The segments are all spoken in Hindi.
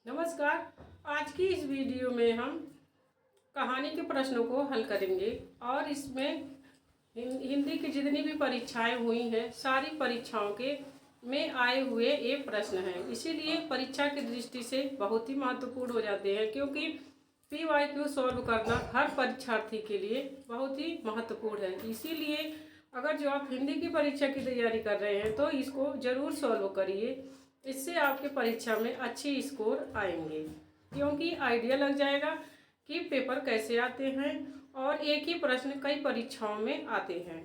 नमस्कार। आज की इस वीडियो में हम कहानी के प्रश्नों को हल करेंगे और इसमें हिंदी की जितनी भी परीक्षाएं हुई हैं सारी परीक्षाओं के में आए हुए ये प्रश्न हैं। इसीलिए परीक्षा की दृष्टि से बहुत ही महत्वपूर्ण हो जाते हैं, क्योंकि PYQ सॉल्व करना हर परीक्षार्थी के लिए बहुत ही महत्वपूर्ण है। इसीलिए अगर जो आप हिंदी की परीक्षा की तैयारी कर रहे हैं तो इसको ज़रूर सॉल्व करिए। इससे आपके परीक्षा में अच्छी स्कोर आएंगे, क्योंकि आइडिया लग जाएगा कि पेपर कैसे आते हैं और एक ही प्रश्न कई परीक्षाओं में आते हैं।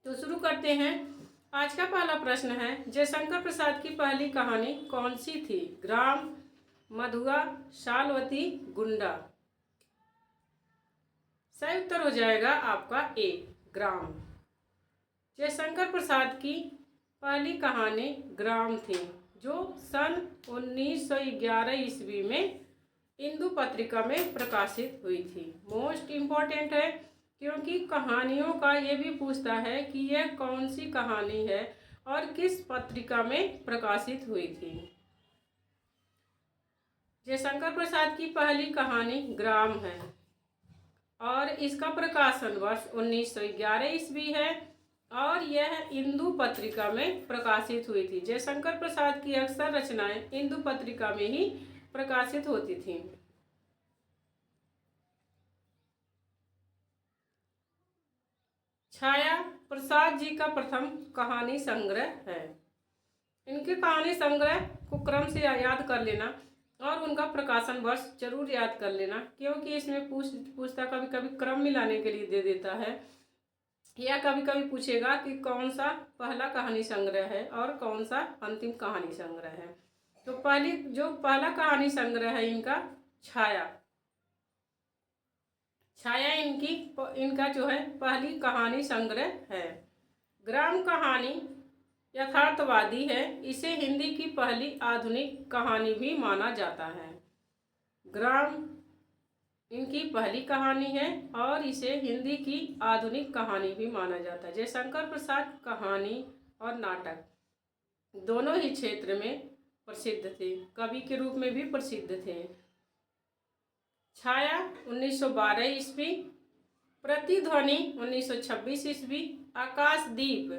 तो शुरू करते हैं। आज का पहला प्रश्न है, जयशंकर प्रसाद की पहली कहानी कौन सी थी? ग्राम, मधुआ, शालवती, गुंडा। सही उत्तर हो जाएगा आपका ए, ग्राम। जयशंकर प्रसाद की पहली कहानी ग्राम थी, जो सन 1911 ईस्वी में इंदु पत्रिका में प्रकाशित हुई थी। मोस्ट इम्पॉर्टेंट है, क्योंकि कहानियों का ये भी पूछता है कि यह कौन सी कहानी है और किस पत्रिका में प्रकाशित हुई थी। जयशंकर प्रसाद की पहली कहानी ग्राम है और इसका प्रकाशन वर्ष 1911 ईस्वी है और यह इंदु पत्रिका में प्रकाशित हुई थी। जयशंकर प्रसाद की अक्सर रचनाएं इंदु पत्रिका में ही प्रकाशित होती थीं। छाया प्रसाद जी का प्रथम कहानी संग्रह है। इनके कहानी संग्रह को क्रम से याद कर लेना और उनका प्रकाशन वर्ष जरूर याद कर लेना, क्योंकि इसमें पूछता कभी कभी क्रम मिलाने के लिए दे देता है, या कभी कभी पूछेगा कि कौन सा पहला कहानी संग्रह है और कौन सा अंतिम कहानी संग्रह है। तो पहला कहानी संग्रह है इनका छाया। छाया इनका जो है पहली कहानी संग्रह है। ग्राम कहानी यथार्थवादी है। इसे हिंदी की पहली आधुनिक कहानी भी माना जाता है। ग्राम इनकी पहली कहानी है और इसे हिंदी की आधुनिक कहानी भी माना जाता है। जयशंकर प्रसाद कहानी और नाटक दोनों ही क्षेत्र में प्रसिद्ध थे, कवि के रूप में भी प्रसिद्ध थे। छाया 1912 ईस्वी, प्रतिध्वनि 1926 ईस्वी, आकाशदीप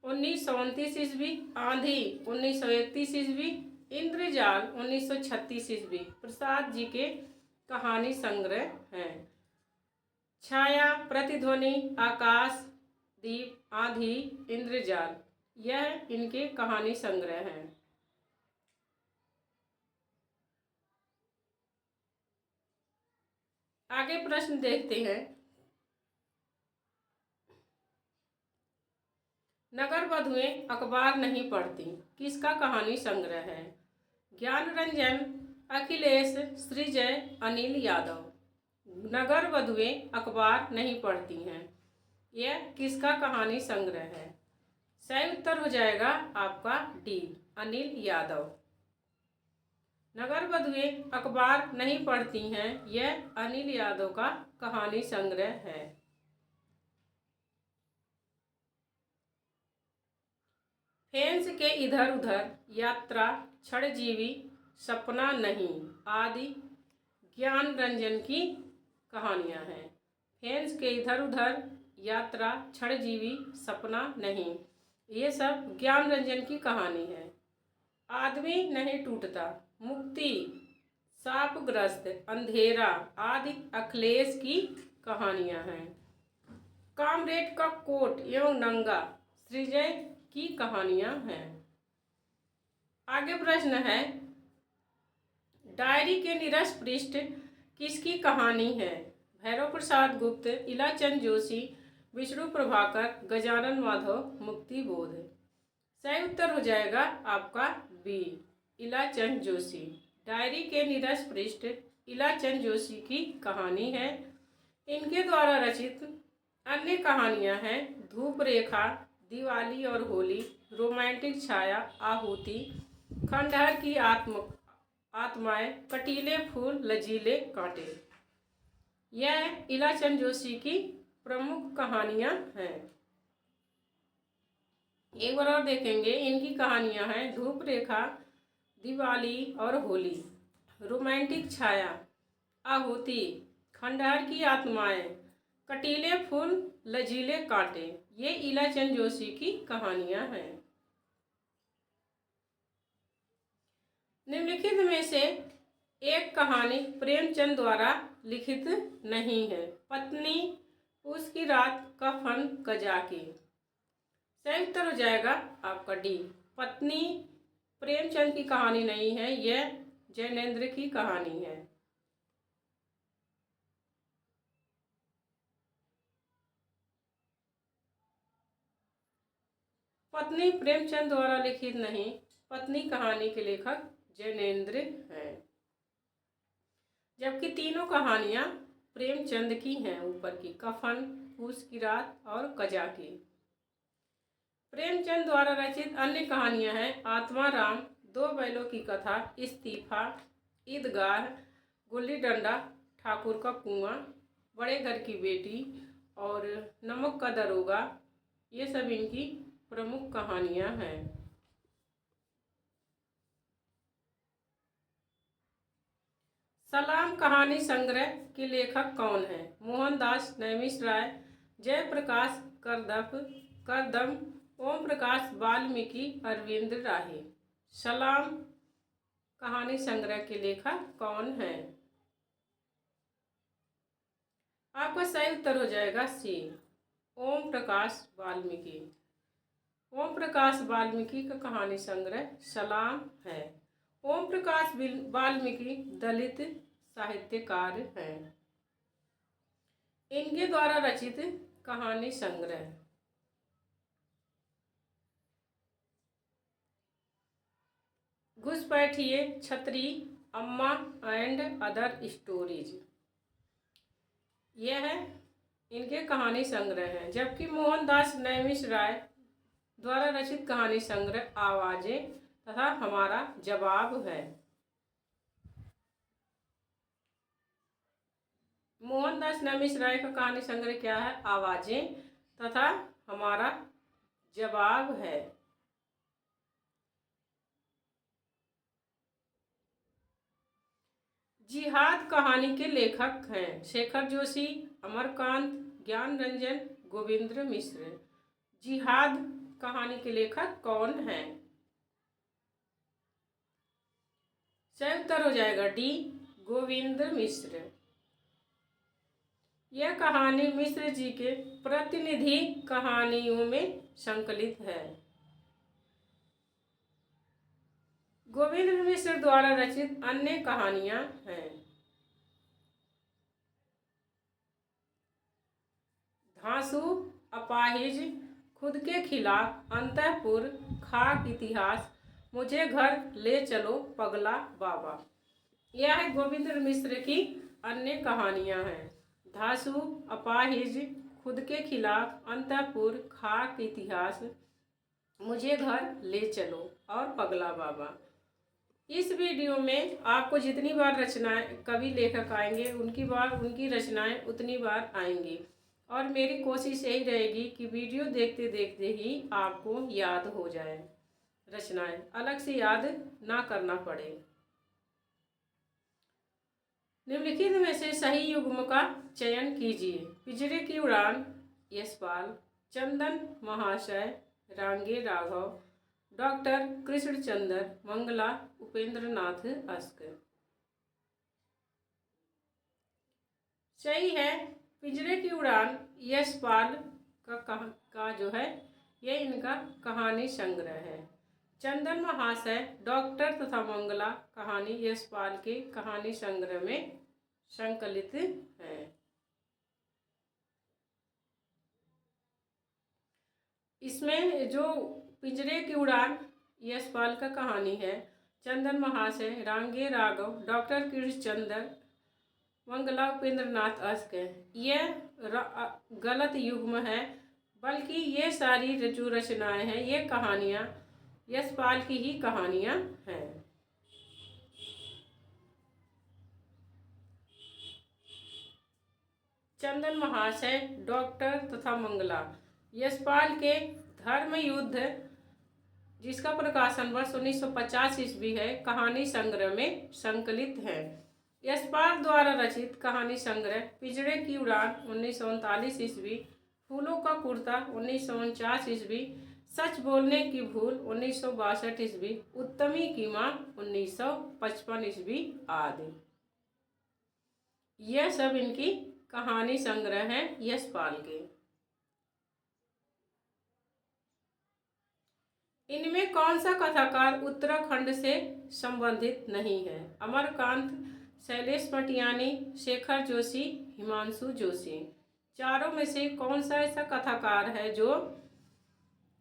1929 ईस्वी, आंधी 1931 ईस्वी, इंद्रजाल 1936 ईस्वी प्रसाद जी के कहानी संग्रह हैं। छाया, प्रतिध्वनि, आकाश दीप, आंधी, इंद्रजाल, यह इनके कहानी संग्रह हैं। आगे प्रश्न देखते हैं। नगर वधुएं अखबार नहीं पढ़ती किसका कहानी संग्रह है? ज्ञान रंजन, अखिलेश, सृजय, अनिल यादव। नगर वधुएं अखबार नहीं पढ़ती हैं, यह किसका कहानी संग्रह है? सही उत्तर हो जाएगा आपका डी, अनिल यादव। नगर वधुएं अखबार नहीं पढ़ती हैं, यह अनिल यादव का कहानी संग्रह है। फेंस के इधर उधर, यात्रा, क्षणजीवी, सपना नहीं आदि ज्ञान रंजन की कहानियां हैं। फेंस के इधर उधर, यात्रा, क्षणजीवी, सपना नहीं, ये सब ज्ञान रंजन की कहानी है। आदमी नहीं टूटता, मुक्ति, शापग्रस्त, अंधेरा आदि अखिलेश की कहानियां हैं। कामरेड का कोट एवं नंगा सृजय की कहानियां हैं। आगे प्रश्न है, डायरी के नीरस पृष्ठ किसकी कहानी है? भैरव प्रसाद गुप्त, इलाचंद जोशी, विष्णु प्रभाकर, गजानन माधव, मुक्ति बोध। सही उत्तर हो जाएगा आपका बी, इलाचंद जोशी। डायरी के नीरस पृष्ठ इलाचंद जोशी की कहानी है। इनके द्वारा रचित अन्य कहानियां हैं धूप रेखा, दिवाली और होली, रोमांटिक छाया, आहुति, खंडहर की आत्माएं, कटीले फूल, लजीले कांटे, यह इलाचंद जोशी की प्रमुख कहानियां हैं। एक बार और देखेंगे, इनकी कहानियां हैं धूप रेखा, दिवाली और होली। रोमांटिक छाया, आहुति, खंडहर की आत्माएं, कटीले फूल, लजीले कांटे, ये ईलाचंद जोशी की कहानियां हैं। निम्नलिखित में से एक कहानी प्रेमचंद द्वारा लिखित नहीं है। पत्नी, उसकी रात, कफन, कजाकी। सही उत्तर हो जाएगा आपका डी। पत्नी प्रेमचंद की कहानी नहीं है, यह जैनेन्द्र की कहानी है। पत्नी प्रेमचंद द्वारा लिखित नहीं, पत्नी कहानी के लेखक जैनेन्द्र हैं। जबकि तीनों कहानियां प्रेमचंद की हैं। ऊपर की कफन, उसकी रात और कजाकी। प्रेमचंद द्वारा रचित अन्य कहानियां हैं आत्माराम, दो बैलों की कथा, इस्तीफा, ईदगाह, गुल्ली डंडा, ठाकुर का कुआं, बड़े घर की बेटी और नमक का दरोगा। ये सब इनकी प्रमुख कहानियां हैं। सलाम कहानी संग्रह के लेखक कौन है? मोहनदास नैमिषारण्य, जयप्रकाश करदम, ओम प्रकाश वाल्मीकि, अरविंद राही। सलाम कहानी संग्रह के लेखक कौन है? आपका सही उत्तर हो जाएगा सी, ओम प्रकाश वाल्मीकि। ओम प्रकाश वाल्मीकि का कहानी संग्रह सलाम है। ओम प्रकाश वाल्मीकि दलित साहित्यकार हैं। इनके द्वारा रचित कहानी संग्रह घुसपैठिए, छतरी, अम्मा एंड अदर स्टोरीज, यह इनके कहानी संग्रह हैं। जबकि मोहनदास नैमिषारण्य द्वारा रचित कहानी संग्रह आवाजें तथा हमारा जवाब है। मोहनदास नैमिषारण्य का कहानी संग्रह क्या है? आवाजें तथा हमारा जवाब है। जिहाद कहानी के लेखक हैं शेखर जोशी, अमरकांत, ज्ञान रंजन, गोविंद्र मिश्र। जिहाद कहानी के लेखक कौन हैं? सही उत्तर हो जाएगा डी, गोविंद्र मिश्र। यह कहानी मिश्र जी के प्रतिनिधि कहानियों में संकलित है। गोविंद्र मिश्र द्वारा रचित अन्य कहानियां हैं धांसू, अपाहिज, खुद के खिलाफ, अंतःपुर, खाक इतिहास, मुझे घर ले चलो, पगला बाबा। यह है गोविंद्र मिश्र की अन्य कहानियां हैं। धांसू, अपाहिज, खुद के खिलाफ, अंतःपुर, खाक इतिहास, मुझे घर ले चलो और पगला बाबा। इस वीडियो में आपको जितनी बार रचनाएं कवि लेखक आएंगे उनकी रचनाएं उतनी बार आएंगी। और मेरी कोशिश यही रहेगी कि वीडियो देखते देखते ही आपको याद हो जाए, रचनाएं अलग से याद ना करना पड़े। निम्नलिखित में से सही युग्म का चयन कीजिए। पिंजरे की उड़ान यशपाल, चंदन महाशय रांगे राघव, डॉक्टर कृष्णचंद्र, मंगला उपेंद्रनाथ अस्क। सही है, पिंजरे की उड़ान यशपाल का जो है ये इनका कहानी संग्रह है। चंदन महाशय, डॉक्टर तथा मंगला कहानी यशपाल के कहानी संग्रह में संकलित है। इसमें जो पिंजरे की उड़ान यशपाल का कहानी है, चंदन महाशय, रांगे राघव, डॉक्टर कृष्णचंद्र, मंगला उपेंद्रनाथ अस्क है, यह गलत युग्म है। बल्कि ये सारी जो रचनाएं हैं ये कहानियां यशपाल की ही कहानियां हैं। चंदन महाशय, डॉक्टर तथा मंगला यशपाल के धर्म युद्ध जिसका प्रकाशन वर्ष 1950 ईस्वी है, कहानी संग्रह में संकलित है। यशपाल द्वारा रचित कहानी संग्रह पिंजड़े की उड़ान 1939 ईस्वी, फूलों का कुर्ता 1949 ईस्वी, सच बोलने की भूल 1962 ईस्वी, उत्तमी की मां 1955 ईस्वी आदि। यह सब इनकी कहानी संग्रह है यशपाल के। इनमें कौन सा कथाकार उत्तराखंड से संबंधित नहीं है? अमरकांत, शैलेश मटियानी, शेखर जोशी, हिमांशु जोशी। चारों में से कौन सा ऐसा कथाकार है जो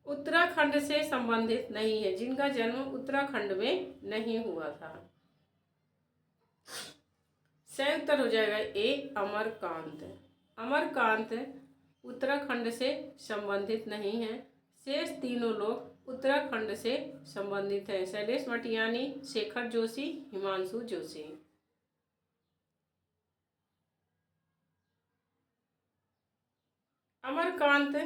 उत्तराखंड से संबंधित नहीं है, जिनका जन्म उत्तराखंड में नहीं हुआ था? सही उत्तर हो जाएगा ए, अमरकांत। अमरकांत उत्तराखंड से संबंधित नहीं है। शेष तीनों लोग उत्तराखंड से संबंधित हैं, शैलेश मटियानी, शेखर जोशी, हिमांशु जोशी। अमरकांत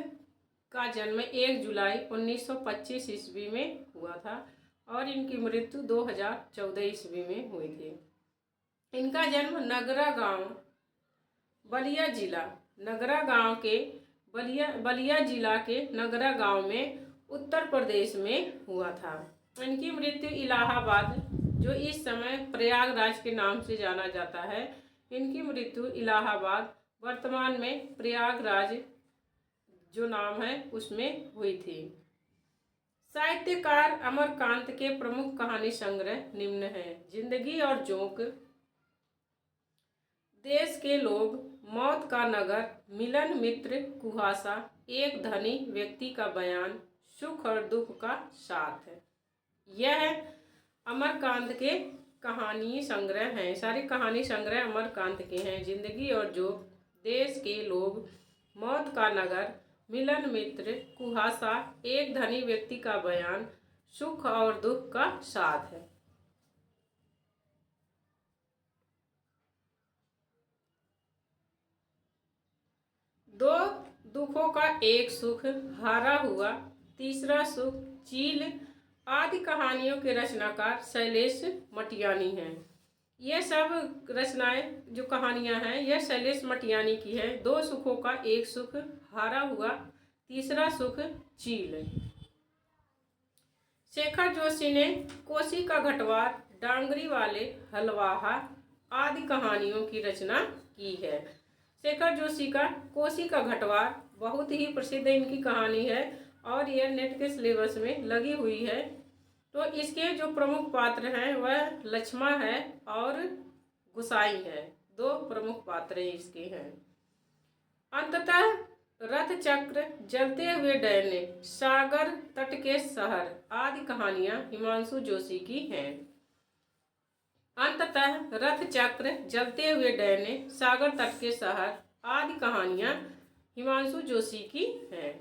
का जन्म 1 जुलाई 1925 ईस्वी में हुआ था और इनकी मृत्यु 2014 ईस्वी में हुई थी। इनका जन्म नगरा गांव, बलिया जिला, नगरा गांव के बलिया जिला के नगरा गांव में उत्तर प्रदेश में हुआ था। इनकी मृत्यु इलाहाबाद, जो इस समय प्रयागराज के नाम से जाना जाता है, इनकी मृत्यु इलाहाबाद, वर्तमान में प्रयागराज जो नाम है उसमें हुई थी। साहित्यकार अमरकांत के प्रमुख कहानी संग्रह निम्न हैं: जिंदगी और जोंक, देश के लोग, मौत का नगर, मिलन मित्र, कुहासा, एक धनी व्यक्ति का बयान, सुख और दुख का साथ है। यह अमरकांत के कहानी संग्रह हैं। सारी कहानी संग्रह अमरकांत के हैं। जिंदगी और जोंक, देश के लोग, मौत का नगर, मिलन मित्र, कुहासा, एक धनी व्यक्ति का बयान, सुख और दुख का साथ है। दो दुखों का एक सुख, हारा हुआ, तीसरा सुख, चील आदि कहानियों के रचनाकार शैलेश मटियानी हैं। ये सब रचनाएं जो कहानियां हैं यह शैलेश मटियानी की है। दो सुखों का एक सुख, हारा हुआ, तीसरा सुख, चील। शेखर जोशी ने कोसी का घटवार, डांगरी वाले हलवाहा आदि कहानियों की रचना की है। शेखर जोशी का कोसी का घटवार बहुत ही प्रसिद्ध इनकी कहानी है और यह नेट के सिलेबस में लगी हुई है। तो इसके जो प्रमुख पात्र हैं वह लक्ष्मा है और गुसाई है। दो प्रमुख पात्र इसके हैं। अंततः रथ चक्र, जलते हुए डैने, सागर तट के शहर आदि कहानियां हिमांशु जोशी की हैं। अंततः रथ चक्र, जलते हुए डैने, सागर तट के शहर आदि कहानियां हिमांशु जोशी की हैं।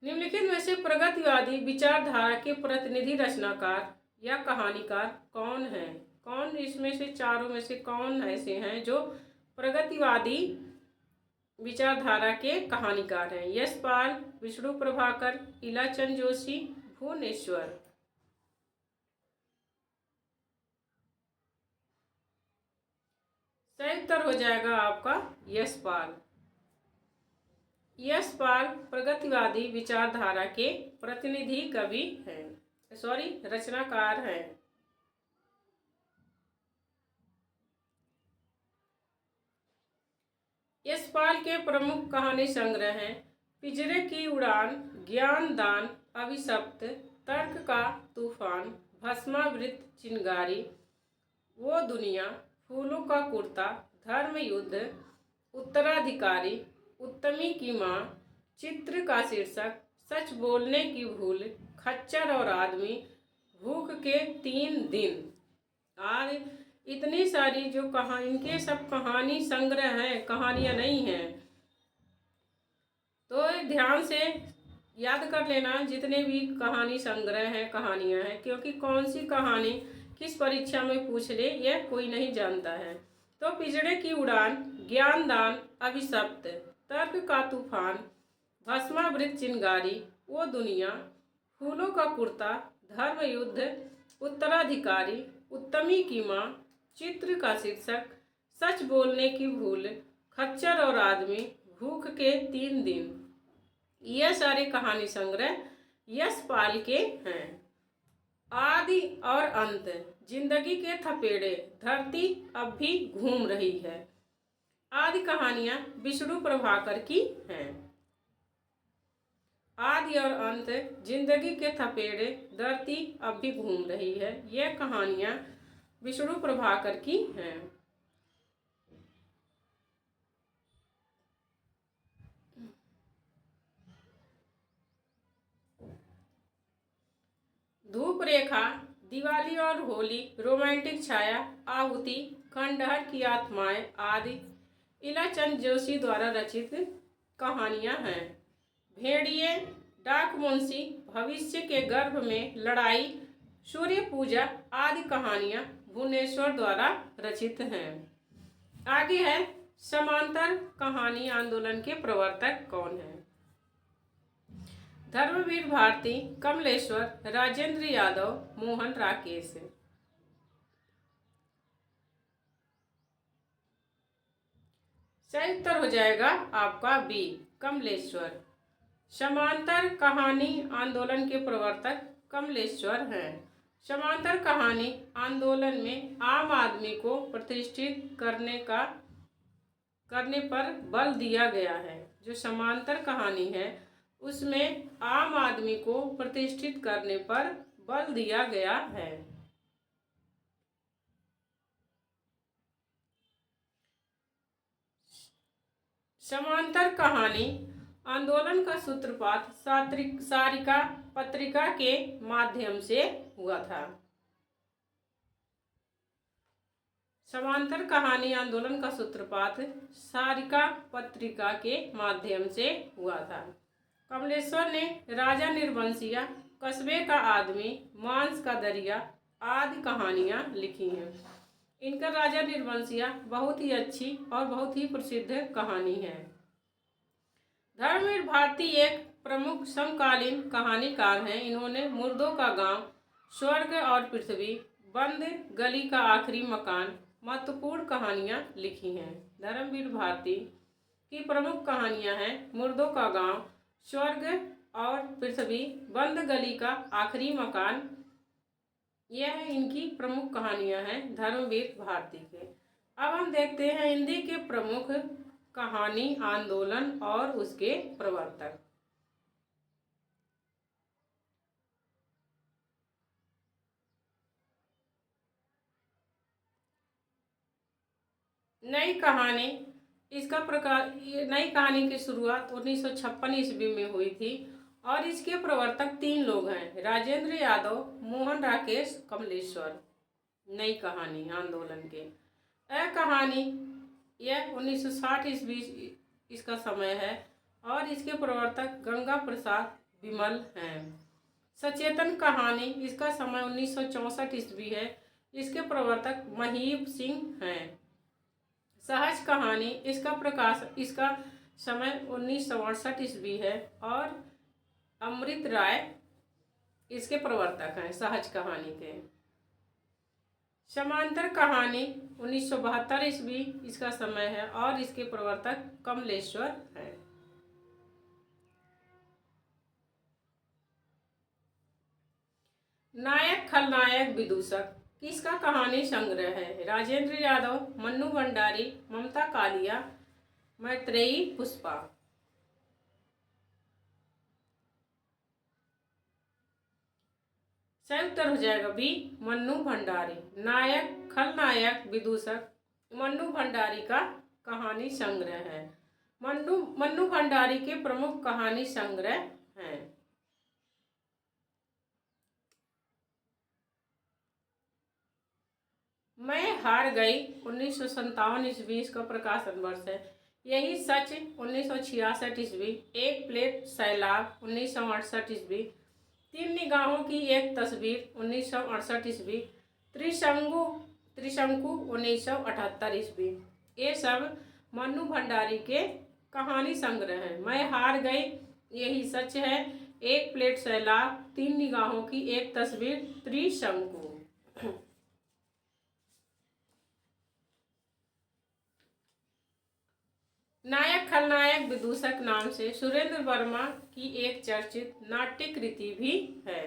निम्नलिखित में से प्रगतिवादी विचारधारा के प्रतिनिधि रचनाकार या कहानीकार कौन है? कौन इसमें से चारों में से कौन ऐसे हैं जो प्रगतिवादी विचारधारा के कहानीकार हैं? यशपाल, विष्णु प्रभाकर, इलाचंद जोशी, भुवनेश्वर। सही उत्तर हो जाएगा आपका यशपाल। यशपाल प्रगतिवादी विचारधारा के प्रतिनिधि कवि हैं, रचनाकार हैं। यशपाल के प्रमुख कहानी संग्रह हैं: पिंजरे की उड़ान, ज्ञान दान, अभिशप्त, तर्क का तूफान, भस्मावृत चिंगारी, वो दुनिया, फूलों का कुर्ता, धर्म युद्ध, उत्तराधिकारी, उत्तमी की मां, चित्र का शीर्षक, सच बोलने की भूल, खच्चर और आदमी, भूख के 3 दिन। और इतनी सारी जो इनके सब कहानी संग्रह हैं, कहानियां नहीं हैं। तो ध्यान से याद कर लेना जितने भी कहानी संग्रह हैं, कहानियां हैं, क्योंकि कौन सी कहानी किस परीक्षा में पूछ ले यह कोई नहीं जानता है। तो पिंजड़े की उड़ान, ज्ञान दान, अभिशप्त, तर्क का तूफान, भस्मावृत चिंगारी, वो दुनिया, फूलों का कुर्ता, धर्म युद्ध, उत्तराधिकारी, उत्तमी की माँ, चित्र का शीर्षक, सच बोलने की भूल, खच्चर और आदमी, भूख के 3 दिन। यह सारे कहानी संग्रह यशपाल के हैं। आदि और अंत, जिंदगी के थपेड़े, धरती अब भी घूम रही है। आदि कहानियां विष्णु प्रभाकर की हैं। आदि और अंत, जिंदगी के थपेड़े, धरती अब भी घूम रही है। यह कहानियां विष्णु प्रभाकर की हैं। धूप रेखा, दिवाली और होली, रोमांटिक छाया, आहुति, खंडहर की आत्माएं आदि इलाचंद जोशी द्वारा रचित कहानियां हैं। भेड़िए, डाक मुंशी, भविष्य के गर्भ में लड़ाई, सूर्य पूजा आदि कहानियां भुवनेश्वर द्वारा रचित हैं। आगे है समांतर कहानी आंदोलन के प्रवर्तक कौन हैं। धर्मवीर भारती, कमलेश्वर, राजेंद्र यादव, मोहन राकेश। सही उत्तर हो जाएगा आपका बी, कमलेश्वर। समांतर कहानी आंदोलन के प्रवर्तक कमलेश्वर हैं। समांतर कहानी आंदोलन में आम आदमी को प्रतिष्ठित करने पर बल दिया गया है। जो समांतर कहानी है उसमें आम आदमी को प्रतिष्ठित करने पर बल दिया गया है। समांतर कहानी आंदोलन का सूत्रपात सारिका पत्रिका के माध्यम से हुआ था। समांतर कहानी आंदोलन का सूत्रपात सारिका पत्रिका के माध्यम से हुआ था। कमलेश्वर ने राजा निर्वंशिया, कस्बे का आदमी, मांस का दरिया आदि कहानियां लिखी हैं। इनका राजा निर्वंशिया बहुत ही अच्छी और बहुत ही प्रसिद्ध कहानी है। धर्मवीर भारती एक प्रमुख समकालीन कहानीकार हैं। इन्होंने मुर्दों का गांव, स्वर्ग और पृथ्वी, बंद गली का आखिरी मकान महत्वपूर्ण कहानियां लिखी हैं। धर्मवीर भारती की प्रमुख कहानियां हैं मुर्दों का गांव, स्वर्ग और पृथ्वी, बंद गली का आखिरी मकान। यह इनकी प्रमुख कहानियां हैं धर्मवीर भारती के। अब हम देखते हैं हिंदी के प्रमुख कहानी आंदोलन और उसके प्रवर्तक। नई कहानी, इसका प्रकार नई कहानी की शुरुआत 1956 ईस्वी में हुई थी और इसके प्रवर्तक 3 लोग हैं, राजेंद्र यादव, मोहन राकेश, कमलेश्वर। नई कहानी आंदोलन के कहानी यह 1960 ईस्वी इसका समय है और इसके प्रवर्तक गंगा प्रसाद विमल हैं। सचेतन कहानी, इसका समय 1964 ईस्वी है। इसके प्रवर्तक महीप सिंह हैं। सहज कहानी, इसका समय 1968 ईस्वी है और अमृत राय इसके प्रवर्तक हैं सहज कहानी के। समांतर कहानी 1972 ईस्वी इसका समय है और इसके प्रवर्तक कमलेश्वर हैं। नायक खलनायक विदूषक किसका कहानी संग्रह है। राजेंद्र यादव, मन्नू भंडारी, ममता कालिया, मैत्रेयी पुष्पा। सही उत्तर हो जाएगा बी, मन्नू भंडारी। नायक खलनायक विदूषक मन्नू भंडारी का कहानी संग्रह है। मन्नू भंडारी के प्रमुख कहानी संग्रह हैं। मैं हार गई 1957 ईस्वी इसका प्रकाशन वर्ष है। यही सच 1966 ईस्वी, एक प्लेट सैलाब 1968 ईस्वी, 3 निगाहों की एक तस्वीर 1968 ईस्वी, त्रिशंकु 1978 ईस्वी। ये सब मन्नू भंडारी के कहानी संग्रह है। मैं हार गई, यही सच है, एक प्लेट सैलाब, 3 निगाहों की एक तस्वीर, त्रिशंकु। नायक खलनायक विदूषक नाम से सुरेंद्र वर्मा की एक चर्चित नाट्य कृति भी है,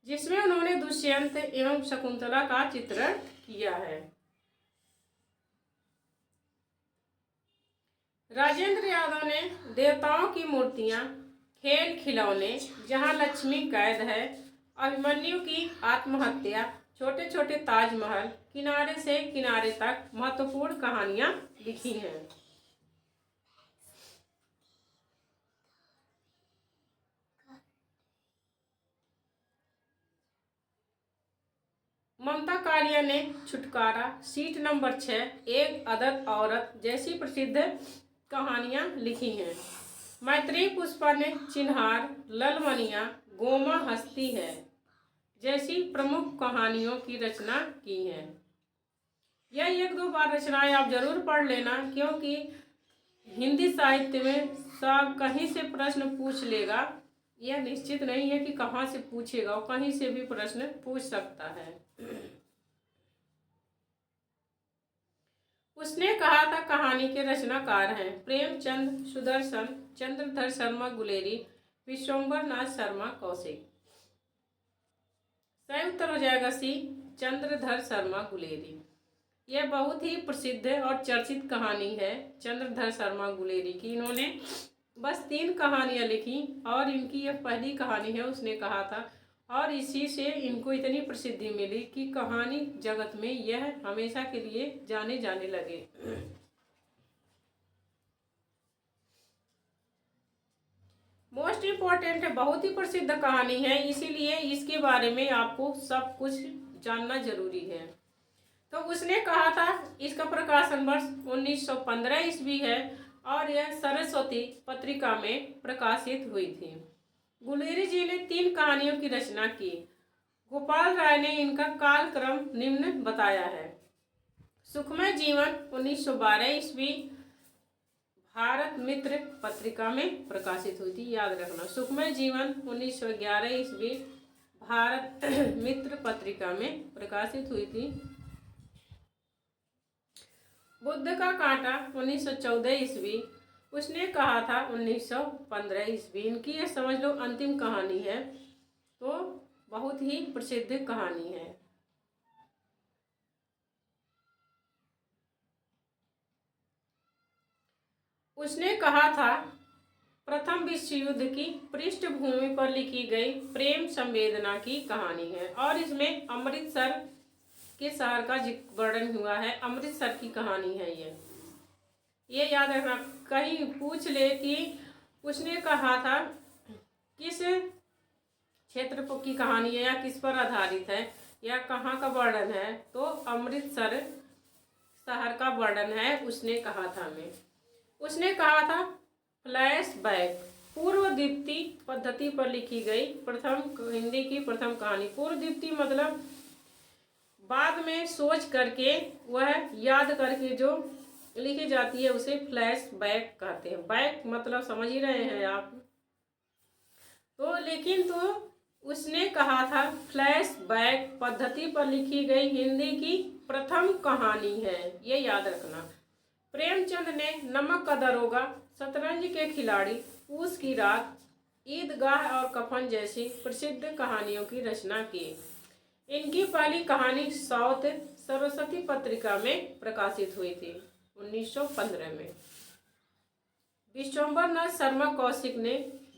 जिसमें उन्होंने दुष्यंत एवं शकुंतला का चित्रण किया है। राजेंद्र यादव ने देवताओं की मूर्तियां, खेल खिलौने, जहां लक्ष्मी कैद है, अभिमन्यु की आत्महत्या, छोटे छोटे ताजमहल, किनारे से किनारे तक महत्वपूर्ण कहानियां लिखी हैं। ममता कालिया ने छुटकारा, सीट नंबर 6, एक अदद औरत जैसी प्रसिद्ध कहानियां लिखी हैं। मैत्रेयी पुष्पा ने चिन्हार, ललमनिया, गोमा हस्ती है जैसी प्रमुख कहानियों की रचना की है। यह 1-2 बार रचनाएं आप जरूर पढ़ लेना, क्योंकि हिंदी साहित्य में सब कहीं से प्रश्न पूछ लेगा। यह निश्चित नहीं है कि कहाँ से पूछेगा, और कहीं से भी प्रश्न पूछ सकता है। उसने कहा था कहानी के रचनाकार हैं प्रेमचंद, सुदर्शन, चंद्रधर शर्मा गुलेरी, विश्वंभर नाथ शर्मा कौशिक। सही उत्तर हो जाएगा सी, चंद्रधर शर्मा गुलेरी। यह बहुत ही प्रसिद्ध और चर्चित कहानी है चंद्रधर शर्मा गुलेरी की। इन्होंने बस 3 कहानियां लिखी और इनकी यह पहली कहानी है, उसने कहा था, और इसी से इनको इतनी प्रसिद्धि मिली कि कहानी जगत में यह हमेशा के लिए जाने जाने लगे। मोस्ट इम्पोर्टेंट है, बहुत ही प्रसिद्ध कहानी है, इसीलिए इसके बारे में आपको सब कुछ जानना जरूरी है। तो उसने कहा था, इसका प्रकाशन वर्ष 1915 ईस्वी है और यह सरस्वती पत्रिका में प्रकाशित हुई थी। गुलेरी जी ने 3 कहानियों की रचना की। गोपाल राय ने इनका कालक्रम निम्न बताया है। सुखमय जीवन 1912 ईस्वी भारत मित्र पत्रिका में प्रकाशित हुई थी, याद रखना। सुखमय जीवन 1911 ईस्वी भारत मित्र पत्रिका में प्रकाशित हुई थी। बुद्ध का कांटा 1914 ईस्वी, उसने कहा था 1915 ईस्वी। इनकी ये समझ लो अंतिम कहानी है, तो बहुत ही प्रसिद्ध कहानी है। उसने कहा था प्रथम विश्व युद्ध की पृष्ठभूमि पर लिखी गई प्रेम संवेदना की कहानी है, और इसमें अमृतसर के शहर का वर्णन हुआ है। अमृतसर की कहानी है ये याद रखना। कहीं पूछ ले कि उसने कहा था किस क्षेत्र की कहानी है या किस पर आधारित है या कहाँ का वर्णन है, तो अमृतसर शहर का वर्णन है, उसने कहा था। उसने कहा था फ्लैशबैक पूर्व दीप्ति पद्धति पर लिखी गई प्रथम हिंदी की प्रथम कहानी। पूर्व दीप्ति मतलब बाद में सोच करके वह याद करके जो लिखी जाती है उसे फ्लैशबैक कहते हैं। बैक मतलब समझ ही रहे हैं आप। तो लेकिन तो उसने कहा था फ्लैशबैक पद्धति पर लिखी गई हिंदी की प्रथम कहानी है, ये याद रखना। प्रेमचंद ने नमक का दरोगा, शतरंज के खिलाड़ी, पूस की रात, ईदगाह और कफन जैसी प्रसिद्ध कहानियों की रचना की। इनकी पहली कहानी साउथ सरस्वती पत्रिका में प्रकाशित हुई थी 1915 में। विश्वंभर नाथ शर्मा कौशिक ने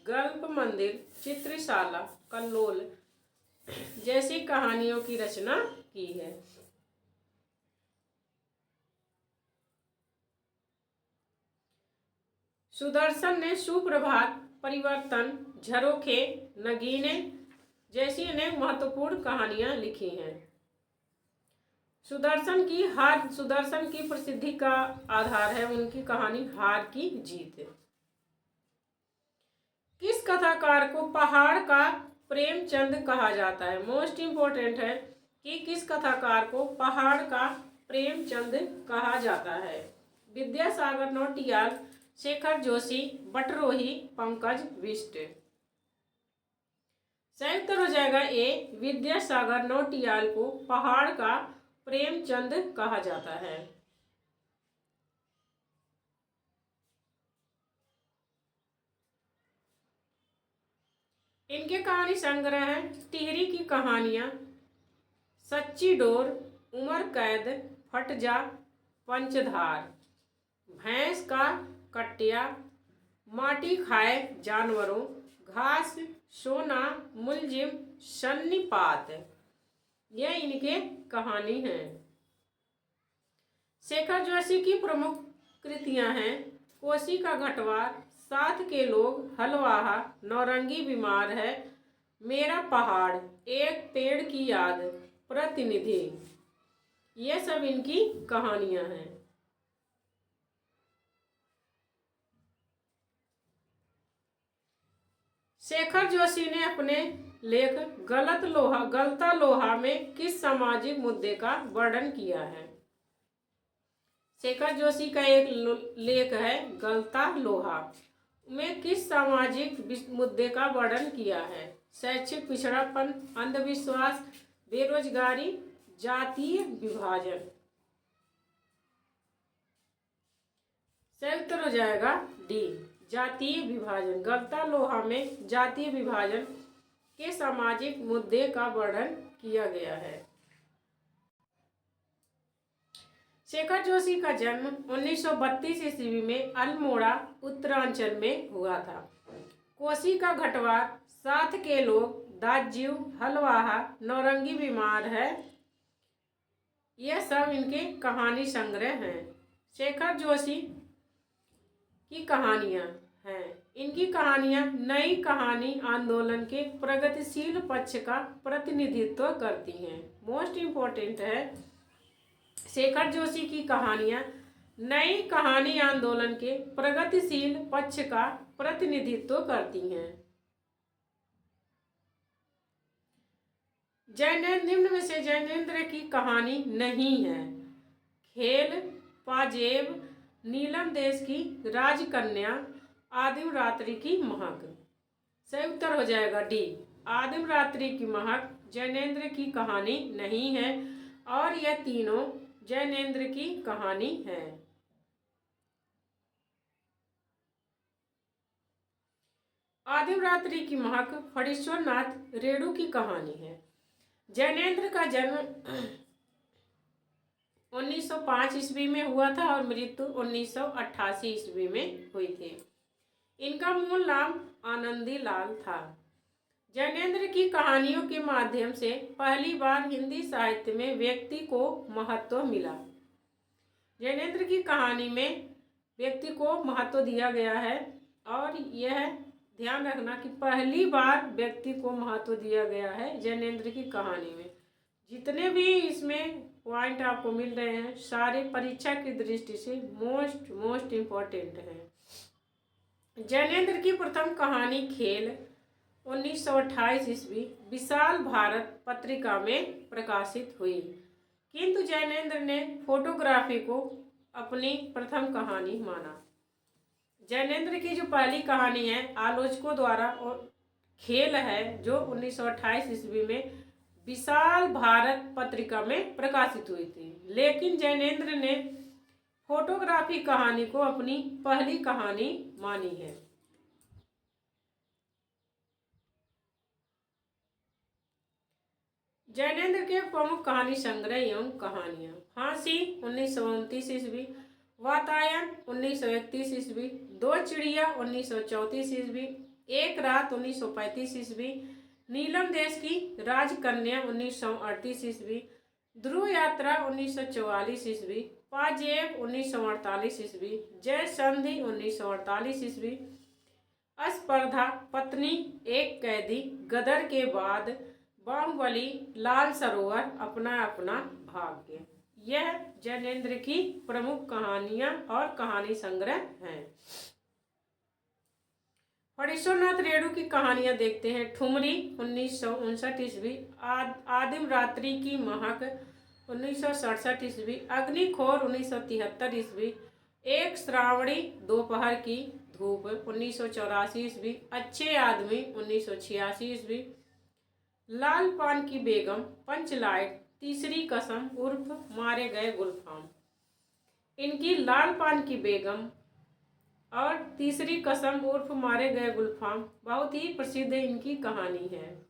गल्प मंदिर, चित्रशाला, कल्लोल जैसी कहानियों की रचना की है। सुदर्शन ने सुप्रभात, परिवर्तन, झरोखे, नगीने जैसी अनेक महत्वपूर्ण कहानियां लिखी हैं। सुदर्शन की प्रसिद्धि का आधार है उनकी कहानी हार की जीत। किस कथाकार को पहाड़ का प्रेमचंद कहा जाता है? मोस्ट इम्पोर्टेंट है कि किस कथाकार को पहाड़ का प्रेमचंद कहा जाता है। विद्यासागर नौटियाल, शेखर जोशी, बटरोही, पंकज बिष्ट। सही उत्तर हो जाएगा ए, विद्यासागर नौटियाल को पहाड़ का प्रेमचंद कहा जाता है। इनके कहानी संग्रह है टिहरी की कहानियां, सच्ची डोर, उमर कैद, फट जा, पंचधार, भैंस का कटिया, माटी खाए जानवरों, घास, सोना, मुलजिम, सन्नीपात। यह इनके कहानी हैं। शेखर जोशी की प्रमुख कृतियां हैं कोसी का घटवार, साथ के लोग, हलवाहा, नौरंगी बीमार है, मेरा पहाड़, एक पेड़ की याद, प्रतिनिधि। ये सब इनकी कहानियां हैं। शेखर जोशी ने अपने लेख गलता लोहा में किस सामाजिक मुद्दे का वर्णन किया है? शेखर जोशी का एक लेख है गलता लोहा में किस सामाजिक मुद्दे का वर्णन किया है? शैक्षिक पिछड़ापन, अंधविश्वास, बेरोजगारी, जातीय विभाजन। सही उत्तर हो जाएगा डी, जातीय विभाजन। गलता लोहा में जातीय विभाजन के सामाजिक मुद्दे का वर्णन किया गया है। शेखर जोशी का जन्म 1932 ईस्वी में अल्मोड़ा उत्तरांचल में हुआ था। कोसी का घटवार, साथ के लोग, दाज्यू, हलवाहा, नौरंगी बीमार है, यह सब इनके कहानी संग्रह हैं। शेखर जोशी की कहानियां हैं। इनकी कहानियां नई कहानी आंदोलन के प्रगतिशील पक्ष का प्रतिनिधित्व करती हैं। मोस्ट इम्पोर्टेंट है, शेखर जोशी की कहानियां नई कहानी आंदोलन के प्रगतिशील पक्ष का प्रतिनिधित्व करती हैं। निम्न में से जैनेन्द्र की कहानी नहीं है। खेल, पाजेब, नीलम देश की राजकन्या, आदिम रात्रि की महक। सही उत्तर हो जाएगा डी, आदिम रात्रि की महक जैनेन्द्र की कहानी नहीं है और यह तीनों जैनेन्द्र की कहानी है। आदिम रात्रि की महक फणीश्वर नाथ रेणु की कहानी है। जैनेन्द्र का जन्म 1905 ईस्वी में हुआ था और मृत्यु 1988 ईस्वी में हुई थी। इनका मूल नाम आनंदी लाल था। जैनेन्द्र की कहानियों के माध्यम से पहली बार हिंदी साहित्य में व्यक्ति को महत्व मिला। जैनेन्द्र की कहानी में व्यक्ति को महत्व दिया गया है और यह ध्यान रखना कि पहली बार व्यक्ति को महत्व दिया गया है जैनेन्द्र की कहानी में। जितने भी इसमें पॉइंट आपको मिल रहे हैं सारे परीक्षा की दृष्टि से मोस्ट इम्पोर्टेंट हैं। जैनेन्द्र की प्रथम कहानी खेल 1928 ईस्वी विशाल भारत पत्रिका में प्रकाशित हुई, किंतु जैनेन्द्र ने फोटोग्राफी को अपनी प्रथम कहानी माना। जैनेन्द्र की जो पहली कहानी है आलोचकों द्वारा और खेल है जो 1928 ईस्वी में विशाल भारत पत्रिका में प्रकाशित हुई थी, लेकिन जैनेन्द्र ने फोटोग्राफी कहानी को अपनी पहली कहानी मानी है। जैनेन्द्र के प्रमुख कहानी संग्रह एवं कहानियां: फांसी 1929 ईस्वी, वातायन 1931 ईस्वी, दो चिड़िया 1934 ईस्वी, एक रात 1935 ईस्वी, नीलम देश की राजकन्या 1938 ईस्वी, ध्रुव यात्रा 1944 ईस्वी, पाजेब 1948 ईस्वी, जय संधि 1948 ईस्वी, स्पर्धा, पत्नी, एक कैदी, गदर के बाद, बाहुबली, लाल सरोवर, अपना अपना भाग्य। यह जैनेन्द्र की प्रमुख कहानियां और कहानी संग्रह हैं। फणीश्वर नाथ रेणु की कहानियां देखते हैं। ठुमरी 1959 ईस्वी, आदिम रात्रि की महक 1967 ईस्वी, अग्निखोर 1973 ईस्वी, एक श्रावणी दोपहर की धूप 1984 ईस्वी, अच्छे आदमी 1986 ईस्वी, लाल पान की बेगम, पंचलाइट, तीसरी कसम उर्फ मारे गए गुलफाम। इनकी लाल पान की बेगम और तीसरी कसम उर्फ मारे गए गुलफाम बहुत ही प्रसिद्ध इनकी कहानी है।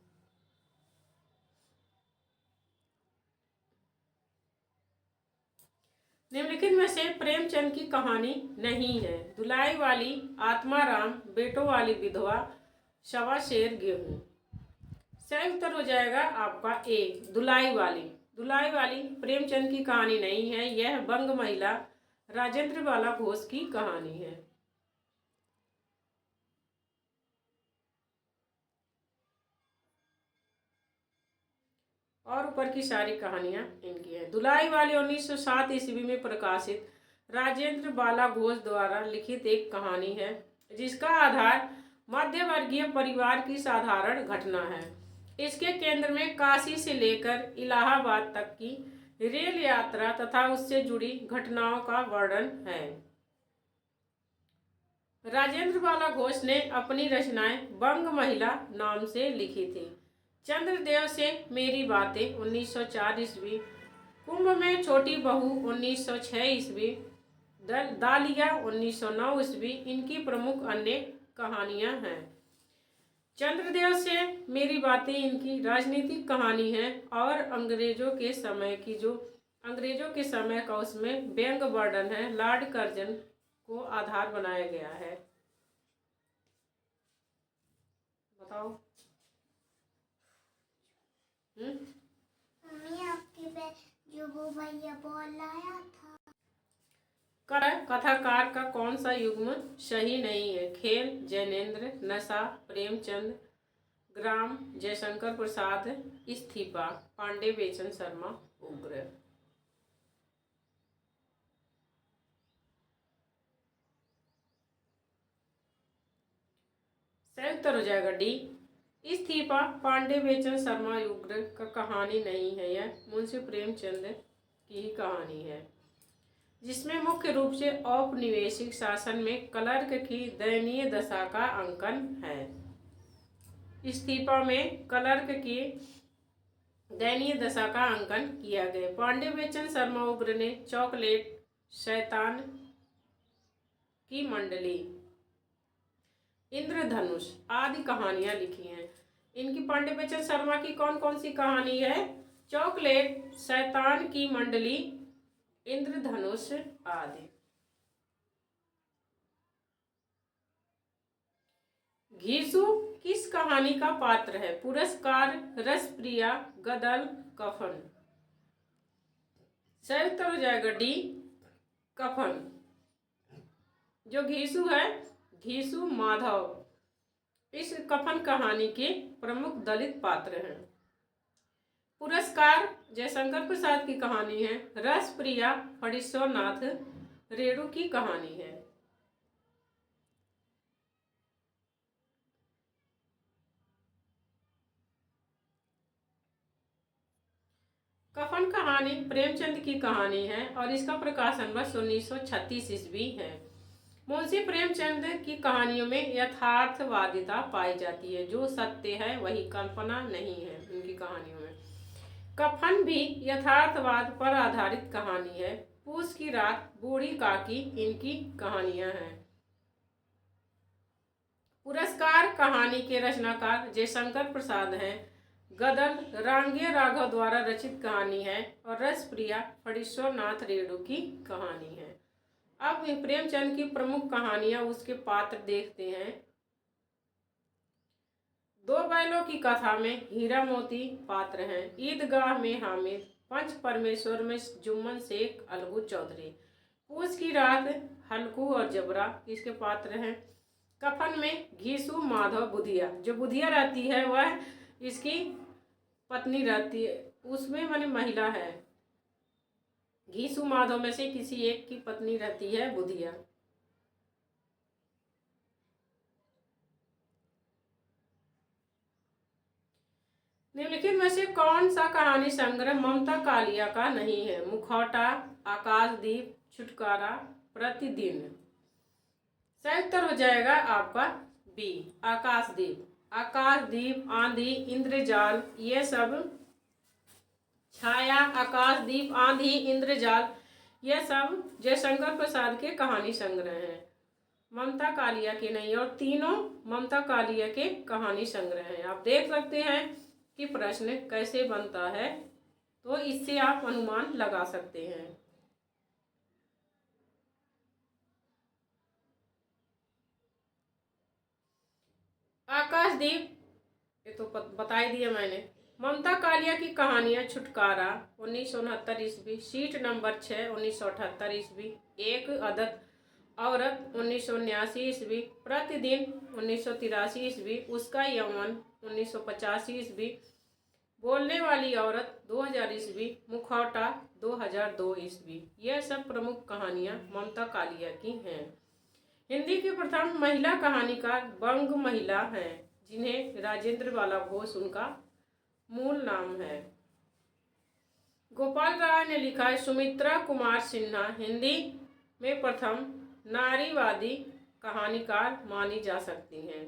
निम्नलिखित में से प्रेमचंद की कहानी नहीं है। दुलाई वाली आत्माराम, बेटों वाली विधवा, सवा शेर गेहूं। सही उत्तर हो जाएगा आपका ए, दुलाई वाली। दुलाई वाली प्रेमचंद की कहानी नहीं है, यह बंग महिला राजेंद्र बाला घोष की कहानी है। और ऊपर की सारी कहानियां इनकी हैं। दुलाई वाली 1907 ईस्वी में प्रकाशित राजेंद्र बाला घोष द्वारा लिखित एक कहानी है, जिसका आधार मध्यवर्गीय परिवार की साधारण घटना है। इसके केंद्र में काशी से लेकर इलाहाबाद तक की रेल यात्रा तथा उससे जुड़ी घटनाओं का वर्णन है। राजेंद्र बाला घोष ने अपनी रचनाएं बंग महिला नाम से लिखी थी। चंद्रदेव से मेरी बातें 1904 ईस्वी, कुंभ में छोटी बहू 1906 ईस्वी, दालिया 1909 ईस्वी इनकी प्रमुख अन्य कहानियां हैं। चंद्रदेव से मेरी बातें इनकी राजनीतिक कहानी है और अंग्रेजों के समय का उसमें व्यंग वर्णन है। लॉर्ड कर्जन को आधार बनाया गया है। बताओ। मम्मी आपके पे जो वो भैया बॉल लाया था। कथाकार का कौन सा युग्म सही नहीं है? खेल, जैनेन्द्र, नशा, प्रेमचंद, ग्राम, जयशंकर प्रसाद, इस्तीफा, पांडे बेचन शर्मा, उग्र। सही उत्तर हो जाएगा डी, इस्तीफा। पांडे बेचन शर्मा उग्र का कहानी नहीं है, यह मुंशी प्रेमचंद की ही कहानी है, जिसमें मुख्य रूप से औपनिवेशिक शासन में क्लर्क की दयनीय दशा का अंकन है। इस्तीफा में क्लर्क की दयनीय दशा का अंकन किया गया। पांडे बेचन शर्मा उग्र ने चॉकलेट, शैतान की मंडली, इंद्रधनुष आदि कहानियां लिखी हैं। इनकी पांडे बेचन शर्मा की कौन कौन सी कहानी है? चॉकलेट, शैतान की मंडली, इंद्रधनुष आदि। घीसू किस कहानी का पात्र है? पुरस्कार, रसप्रिया, गदल, कफन। सही उत्तर हो जाएगा डी, कफन। जो घीसू है, घीसू माधव इस कफन कहानी के प्रमुख दलित पात्र हैं। पुरस्कार जयशंकर प्रसाद की कहानी है। रसप्रिया फणीश्वरनाथ रेणु की कहानी है। कफन कहानी प्रेमचंद की कहानी है और इसका प्रकाशन वर्ष 1936 ईस्वी है। मुंशी प्रेमचंद की कहानियों में यथार्थवादिता पाई जाती है, जो सत्य है वही कल्पना नहीं है। उनकी कहानियों में कफन भी यथार्थवाद पर आधारित कहानी है। पूस की रात, बूढ़ी काकी इनकी कहानियां हैं। पुरस्कार कहानी के रचनाकार जयशंकर प्रसाद हैं। गदल रांगे राघव द्वारा रचित कहानी है और रसप्रिया फणीश्वरनाथ रेणु की कहानी है। अब प्रेमचंद की प्रमुख कहानियां, उसके पात्र देखते हैं। दो बैलों की कथा में हीरा मोती पात्र हैं। ईदगाह में हामिद, पंच परमेश्वर में जुम्मन शेख, अलगू चौधरी। पूस की रात हल्कू और जबरा इसके पात्र हैं। कफन में घीसू माधव बुधिया, जो बुधिया रहती है वह इसकी पत्नी रहती है, उसमें माने महिला है। घीसू माधव में से किसी एक की पत्नी रहती है बुधिया। निम्नलिखित में से कौन सा कहानी संग्रह ममता कालिया का नहीं है? मुखौटा, आकाशदीप, छुटकारा, प्रतिदिन। सही उत्तर हो जाएगा आपका बी, आकाशदीप। आकाशदीप, आंधी, इंद्रजाल, ये सब छाया, आकाशदीप, आंधी, इंद्रजाल, ये सब जयशंकर प्रसाद के कहानी संग्रह हैं। ममता कालिया के नहीं, और तीनों ममता कालिया के कहानी संग्रह हैं। आप देख सकते हैं कि प्रश्न कैसे बनता है, तो इससे आप अनुमान लगा सकते हैं। आकाशदीप, ये तो बता ही दिया मैंने। ममता कालिया की कहानियां, छुटकारा 1969 ईस्वी, सीट नंबर 6 1978 ईस्वी, एक अदद औरत 1979 ईस्वी, प्रतिदिन 1983 ईस्वी, उसका यमन 1985 ईस्वी, बोलने वाली औरत 2000 ईस्वी, मुखौटा 2002 ईस्वी। यह सब प्रमुख कहानियां ममता कालिया की हैं। हिंदी की प्रथम महिला कहानीकार बंग महिला हैं, जिन्हें राजेंद्र बाला घोष उनका मूल नाम है। गोपाल राय ने लिखा है। सुमित्रा कुमार सिन्हा हिंदी में प्रथम नारीवादी कहानीकार मानी जा सकती हैं।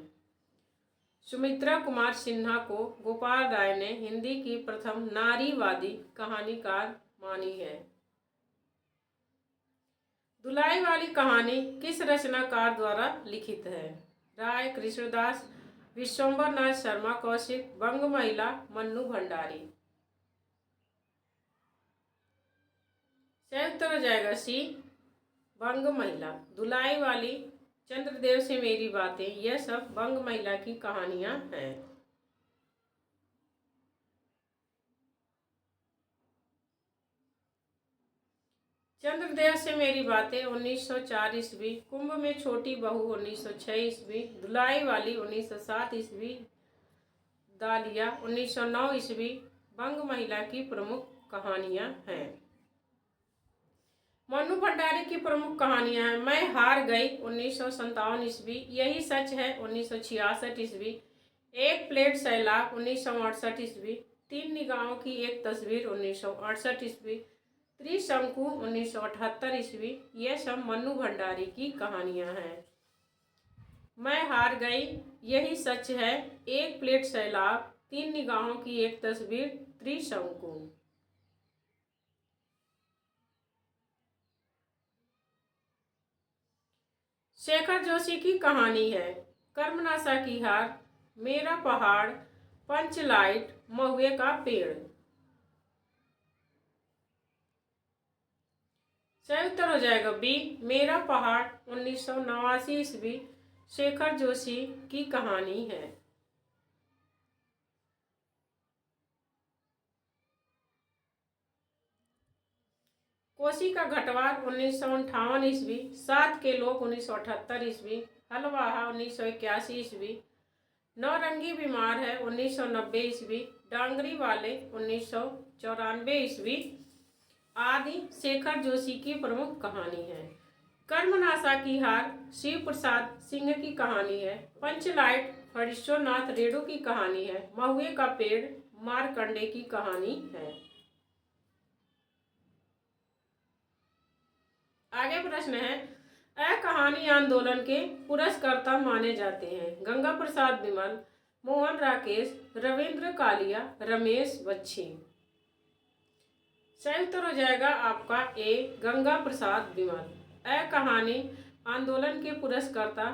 सुमित्रा कुमार सिन्हा को गोपाल राय ने हिंदी की प्रथम नारीवादी कहानीकार मानी है। दुलाई वाली कहानी किस रचनाकार द्वारा लिखित है? राय, कृष्णदास, विश्वंभर नाथ शर्मा कौशिक, बंग महिला, मन्नू भंडारी। सही उत्तर हो जाएगा सी, बंग महिला। दुलाई वाली, चंद्रदेव से मेरी बातें, यह सब बंग महिला की कहानियां हैं। चंद्रदेव से मेरी बातें 1904 ईस्वी, कुंभ में छोटी बहू 1906 ईस्वी, दुलाई वाली 1907 ईस्वी, दालिया 1909 ईस्वी, बंग महिला की प्रमुख कहानियां हैं। मन्नू भंडारी की प्रमुख कहानियां हैं। मैं हार गई 1957 ईस्वी, यही सच है 1966 ईस्वी, एक प्लेट सैलाब 1968 ईस्वी, तीन निगाहों की एक तस्वीर 1968 ईस्वी, त्रिशंकु 1978 ईस्वी। ये सब मन्नू भंडारी की कहानियां हैं। मैं हार गई, यही सच है, एक प्लेट सैलाब, तीन निगाहों की एक तस्वीर, त्रिशंकु। शेखर जोशी की कहानी है। कर्मनाशा की हार, मेरा पहाड़, पंचलाइट, महुए का पेड़। सही उत्तर हो जाएगा बी, मेरा पहाड़ 1989 ईस्वी, शेखर जोशी की कहानी है। कोसी का घटवार 1958 ईस्वी, सात के लोग 1978 ईस्वी, हलवाहा 1981 ईस्वी, नौरंगी बीमार है 1990 ईस्वी, डांगरी वाले 1994 ईस्वी आदि शेखर जोशी की प्रमुख कहानी है। कर्मनाशा की हार शिव प्रसाद सिंह की कहानी है। पंचलाइट फणीश्वरनाथ रेणु की कहानी है। महुए का पेड़ मारकंडे की कहानी है। आगे प्रश्न है, कहानी आंदोलन के पुरस्कर्ता माने जाते हैं? गंगा प्रसाद बिमल, मोहन राकेश, रविंद्र कालिया, रमेश बच्छी। सही उत्तर हो जाएगा आपका ए, गंगा प्रसाद बिमल। कहानी आंदोलन के पुरस्कर्ता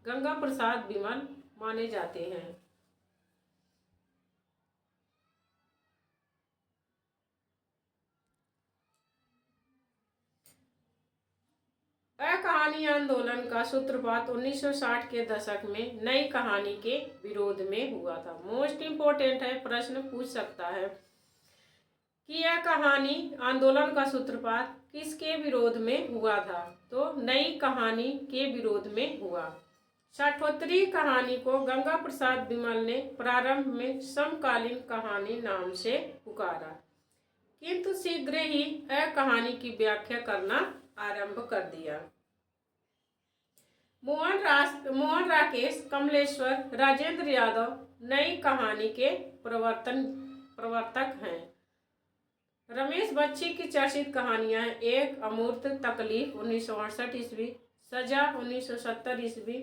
गंगा प्रसाद बिमल माने जाते हैं। कहानी आंदोलन का सूत्रपात 1960 के दशक में नई कहानी के विरोध में हुआ था। मोस्ट इम्पोर्टेंट है, प्रश्न पूछ सकता है कि यह कहानी आंदोलन का सूत्रपात किसके विरोध में हुआ था? तो नई कहानी के विरोध में हुआ। साठोत्तरी कहानी को गंगा प्रसाद बिमल ने प्रारंभ में समकालीन कहानी नाम से पुकारा, किंतु शीघ्र ही कहानी की व्याख्या करना आरंभ कर दिया। मोहन राकेश, कमलेश्वर, राजेंद्र यादव नई कहानी के प्रवर्तक हैं। रमेश बच्ची की चर्चित कहानियां हैं एक अमूर्त तकलीफ 1968 ईस्वी, सजा 1970 ईस्वी,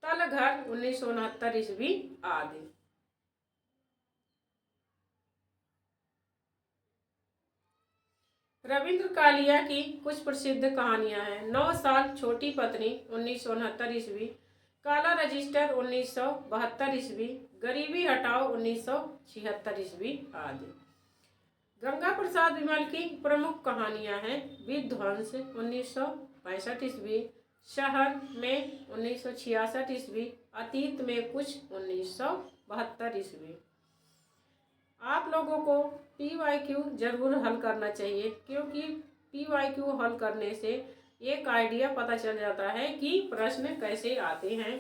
तलघर 1969 ईस्वी आदि। रविंद्र कालिया की कुछ प्रसिद्ध कहानियां हैं 9 साल, छोटी पत्नी 1969 ईस्वी, काला रजिस्टर 1972 ईस्वी, गरीबी हटाओ 1976 ईस्वी आदि। गंगा प्रसाद विमल की प्रमुख कहानियां हैं विध्वंस 1965 ईस्वी, शहर में 1966 ईस्वी, अतीत में कुछ 1972 ईस्वी। आप लोगों को PYQ जरूर हल करना चाहिए, क्योंकि PYQ हल करने से एक आइडिया पता चल जाता है कि प्रश्न कैसे आते हैं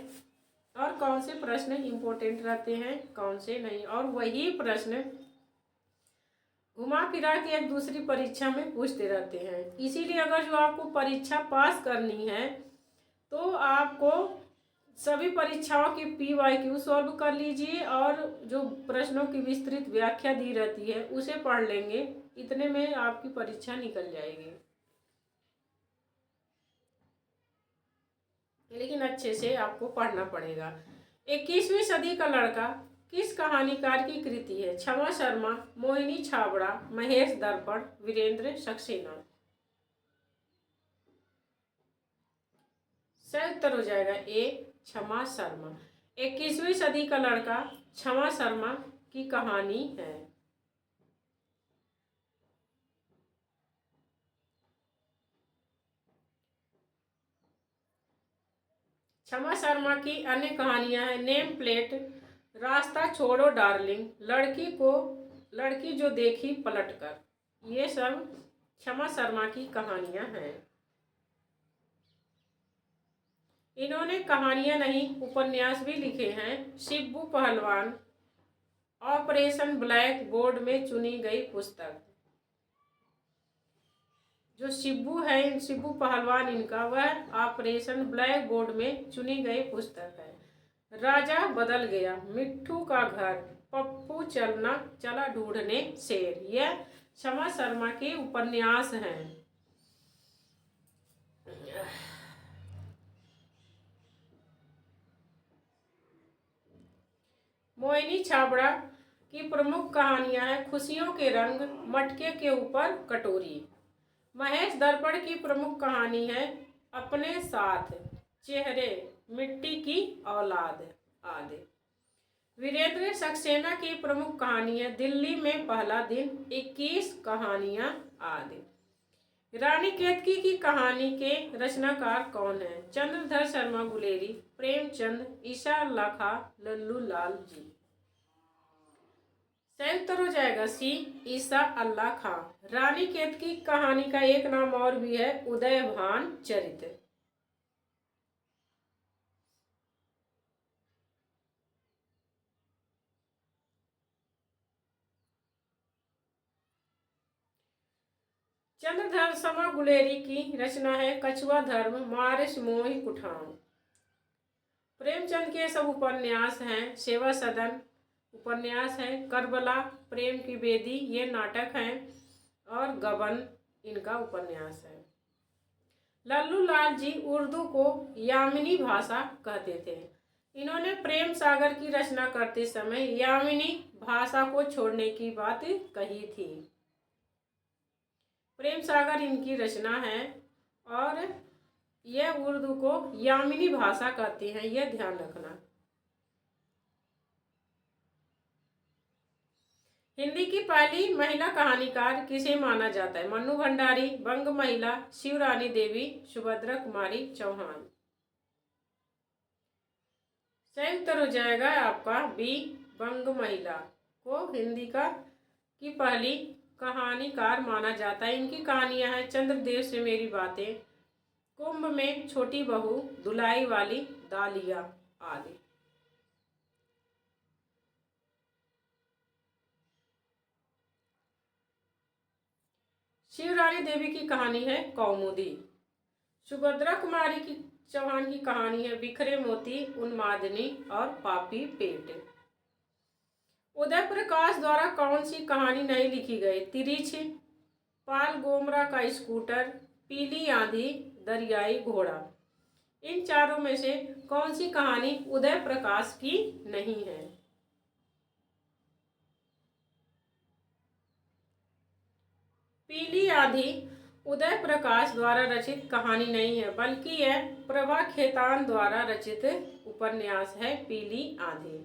और कौन से प्रश्न इम्पोर्टेंट रहते हैं, कौन से नहीं, और वही प्रश्न घुमा फिरा के एक दूसरी परीक्षा में पूछते रहते हैं। इसीलिए अगर जो आपको परीक्षा पास करनी है तो आपको सभी परीक्षाओं की PYQ सॉल्व कर लीजिए और जो प्रश्नों की विस्तृत व्याख्या दी रहती है उसे पढ़ लेंगे, इतने में आपकी परीक्षा निकल जाएगी। लेकिन अच्छे से आपको पढ़ना पड़ेगा। 21वीं सदी का लड़का किस कहानीकार की कृति है? क्षमा शर्मा, मोहिनी छाबड़ा, महेश दर्पण, वीरेंद्र सक्सेना। सही उत्तर हो जाएगा ए, क्षमा शर्मा। 21वीं सदी का लड़का क्षमा शर्मा की कहानी है। क्षमा शर्मा की अन्य कहानियां हैं नेम प्लेट, रास्ता छोड़ो डार्लिंग, लड़की जो देखी पलटकर। ये सब क्षमा शर्मा की कहानियां हैं। इन्होंने कहानियां नहीं उपन्यास भी लिखे हैं। शिब्बू पहलवान, ऑपरेशन ब्लैक बोर्ड में चुनी गई पुस्तक। जो शिब्बू है, शिब्बू पहलवान इनका, वह ऑपरेशन ब्लैक बोर्ड में चुनी गई पुस्तक है। राजा बदल गया, मिट्ठू का घर, पप्पू चला ढूंढने शेर। यह क्षमा शर्मा के उपन्यास हैं। मोहिनी छाबड़ा की प्रमुख कहानियां हैं खुशियों के रंग, मटके के ऊपर कटोरी। महेश दर्पण की प्रमुख कहानी है अपने साथ, चेहरे, मिट्टी की औलाद आदि। वीरेंद्र सक्सेना की प्रमुख कहानी है दिल्ली में पहला दिन, 21 कहानियां आदि। रानी केतकी की कहानी के रचनाकार कौन है? चंद्रधर शर्मा गुलेरी, प्रेमचंद, ईशा लाखा, लल्लू लाल जी। सही उत्तर हो जाएगा सी, ईसा अल्लाह खां। रानी केतकी कहानी का एक नाम और भी है उदयभान चरित्र। चंद्रधर शर्मा गुलेरी की रचना है कछुआ धर्म, मारिस मोहि कुठाम। प्रेमचंद के सब उपन्यास हैं सेवा सदन उपन्यास है, करबला, प्रेम की बेदी ये नाटक हैं, और गबन इनका उपन्यास है। लल्लू लाल जी उर्दू को यामिनी भाषा कहते थे। इन्होंने प्रेम सागर की रचना करते समय यामिनी भाषा को छोड़ने की बात कही थी। प्रेम सागर इनकी रचना है और यह उर्दू को यामिनी भाषा कहते हैं, यह ध्यान रखना। हिंदी की पहली महिला कहानीकार किसे माना जाता है? मन्नू भंडारी, बंग महिला, शिवरानी देवी, सुभद्रा कुमारी चौहान। सही उत्तर हो जाएगा आपका बी, बंग महिला को हिंदी की पहली कहानीकार माना जाता है। इनकी कहानियां हैं चंद्रदेव से मेरी बातें, कुंभ में छोटी बहू, धुलाई वाली दालिया आदि। शिवरानी देवी की कहानी है कौमुदी। सुभद्रा कुमारी की चौहान की कहानी है बिखरे मोती, उन्मादिनी और पापी पेट। उदय प्रकाश द्वारा कौन सी कहानी नहीं लिखी गई? तिरिछ, पाल गोमरा का स्कूटर, पीली आंधी, दरियाई घोड़ा। इन चारों में से कौन सी कहानी उदय प्रकाश की नहीं है? पीली आंधी उदय प्रकाश द्वारा रचित कहानी नहीं है, बल्कि यह प्रभा खेतान द्वारा रचित उपन्यास है। पीली आंधी।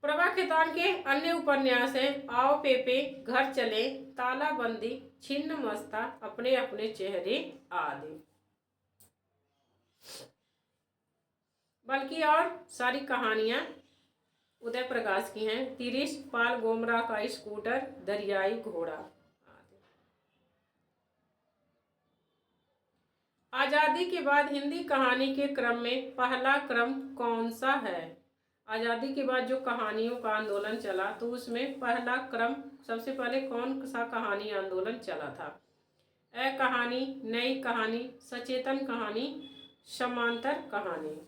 प्रभा खेतान के अन्य उपन्यास हैं आओ पेपे, घर चले, तालाबंदी, छिन्न मस्ता, अपने अपने चेहरे आदि। बल्कि और सारी कहानियां उदय प्रकाश की हैं। तिरिश, पाल गोमरा का स्कूटर, दरियाई घोड़ा आदि। आजादी के बाद हिंदी कहानी के क्रम में पहला क्रम कौन सा है? आजादी के बाद जो कहानियों का आंदोलन चला तो उसमें पहला क्रम सबसे पहले कौन सा कहानी आंदोलन चला था? ए कहानी, नई कहानी, सचेतन कहानी, समांतर कहानी।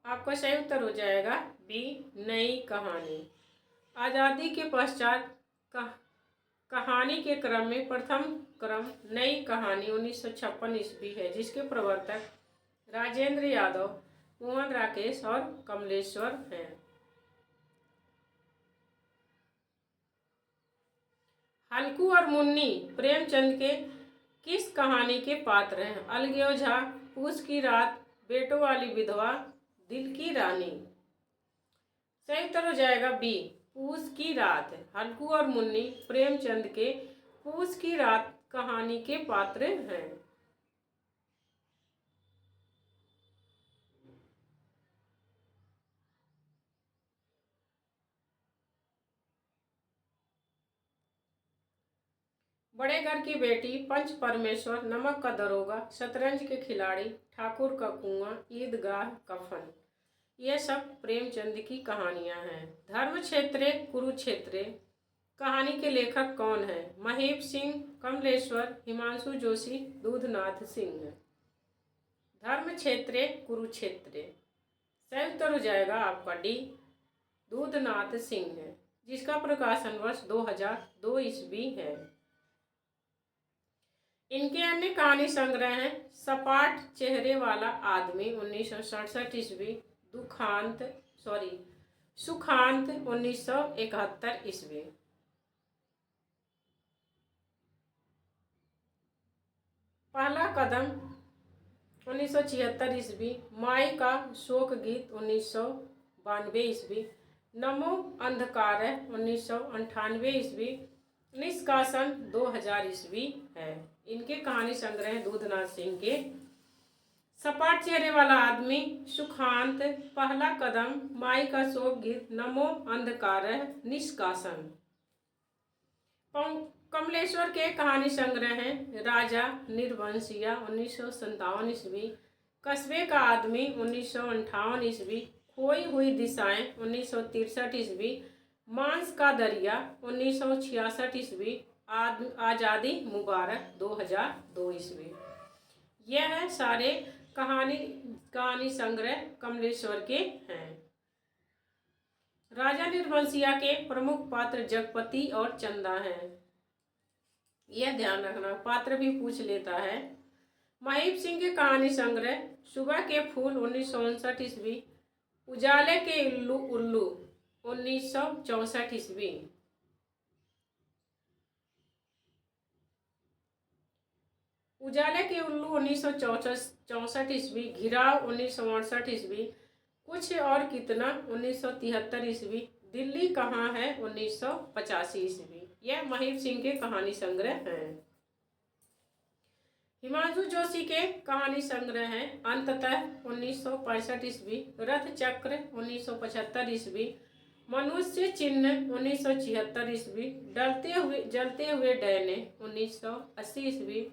आपका सही उत्तर हो जाएगा बी, नई कहानी। आजादी के पश्चात कहानी के क्रम में प्रथम क्रम नई कहानी 1956 ईस्वी है, जिसके प्रवर्तक राजेंद्र यादव, मोहन राकेश और कमलेश्वर हैं। हल्कू और मुन्नी प्रेमचंद के किस कहानी के पात्र हैं? अलगेओ झा, पूस की रात, बेटों वाली विधवा, दिल की रानी। सही उत्तर हो जाएगा बी, पूस की रात। हल्कू और मुन्नी प्रेमचंद के पूस की रात कहानी के पात्र हैं। बड़े घर की बेटी, पंच परमेश्वर, नमक का दरोगा, शतरंज के खिलाड़ी, ठाकुर का कुआं, ईदगाह, कफन, ये सब प्रेमचंद की कहानियां हैं। धर्म क्षेत्रे कुरुक्षेत्रे कहानी के लेखक कौन है? महीप सिंह, कमलेश्वर, हिमांशु जोशी, दूधनाथ सिंह। धर्म क्षेत्रे कुरुक्षेत्रे। सही उत्तर हो जाएगा आपका डी, दूधनाथ सिंह है, जिसका प्रकाशन वर्ष 2002 ईस्वी है। इनके अन्य कहानी संग्रह हैं सपाट चेहरे वाला आदमी 1967 ईस्वी, सुखांत 1971 ईस्वी। पहला कदम 1976 ईस्वी, माई का शोक गीत 1992 ईस्वी, नमो अंधकार 1998 ईस्वी, निष्कासन 2000 ईस्वी है। इनके कहानी संग्रह दूधनाथ सिंह के सपाट चेहरे वाला आदमी, सुखांत, पहला कदम, माई का शोक गीत, नमो अंधकार, निष्कासन। कमलेश्वर के कहानी संग्रह हैं राजा निर्वंशिया 1957 ईस्वी, कस्बे का आदमी 1958 ईस्वी, खोई हुई दिशाएं 1963 ईस्वी, मांस का दरिया 1966 ईस्वी, आजादी मुबारक 2002 ईस्वी। यह है सारे कहानी संग्रह कमलेश्वर के हैं। राजा निर्वंशिया के प्रमुख पात्र जगपति और चंदा हैं। यह ध्यान रखना, पात्र भी पूछ लेता है। महीप सिंह के कहानी संग्रह सुबह के फूल 1959 ईस्वी, उजाले के उल्लू 1964 ईस्वी, उजाले के उल्लू 1964 ईस्वी, घिराव 1968 ईस्वी, कुछ और कितना 1973 ईस्वी, दिल्ली कहाँ है 1985 ईस्वी। यह महीप सिंह के कहानी संग्रह हैं। हिमांशु जोशी के कहानी संग्रह हैं अंततः 1965 ईस्वी, रथ चक्र 1975 ईस्वी, मनुष्य चिन्ह 1976 ईस्वी, जलते हुए डैने 1980 ईस्वी,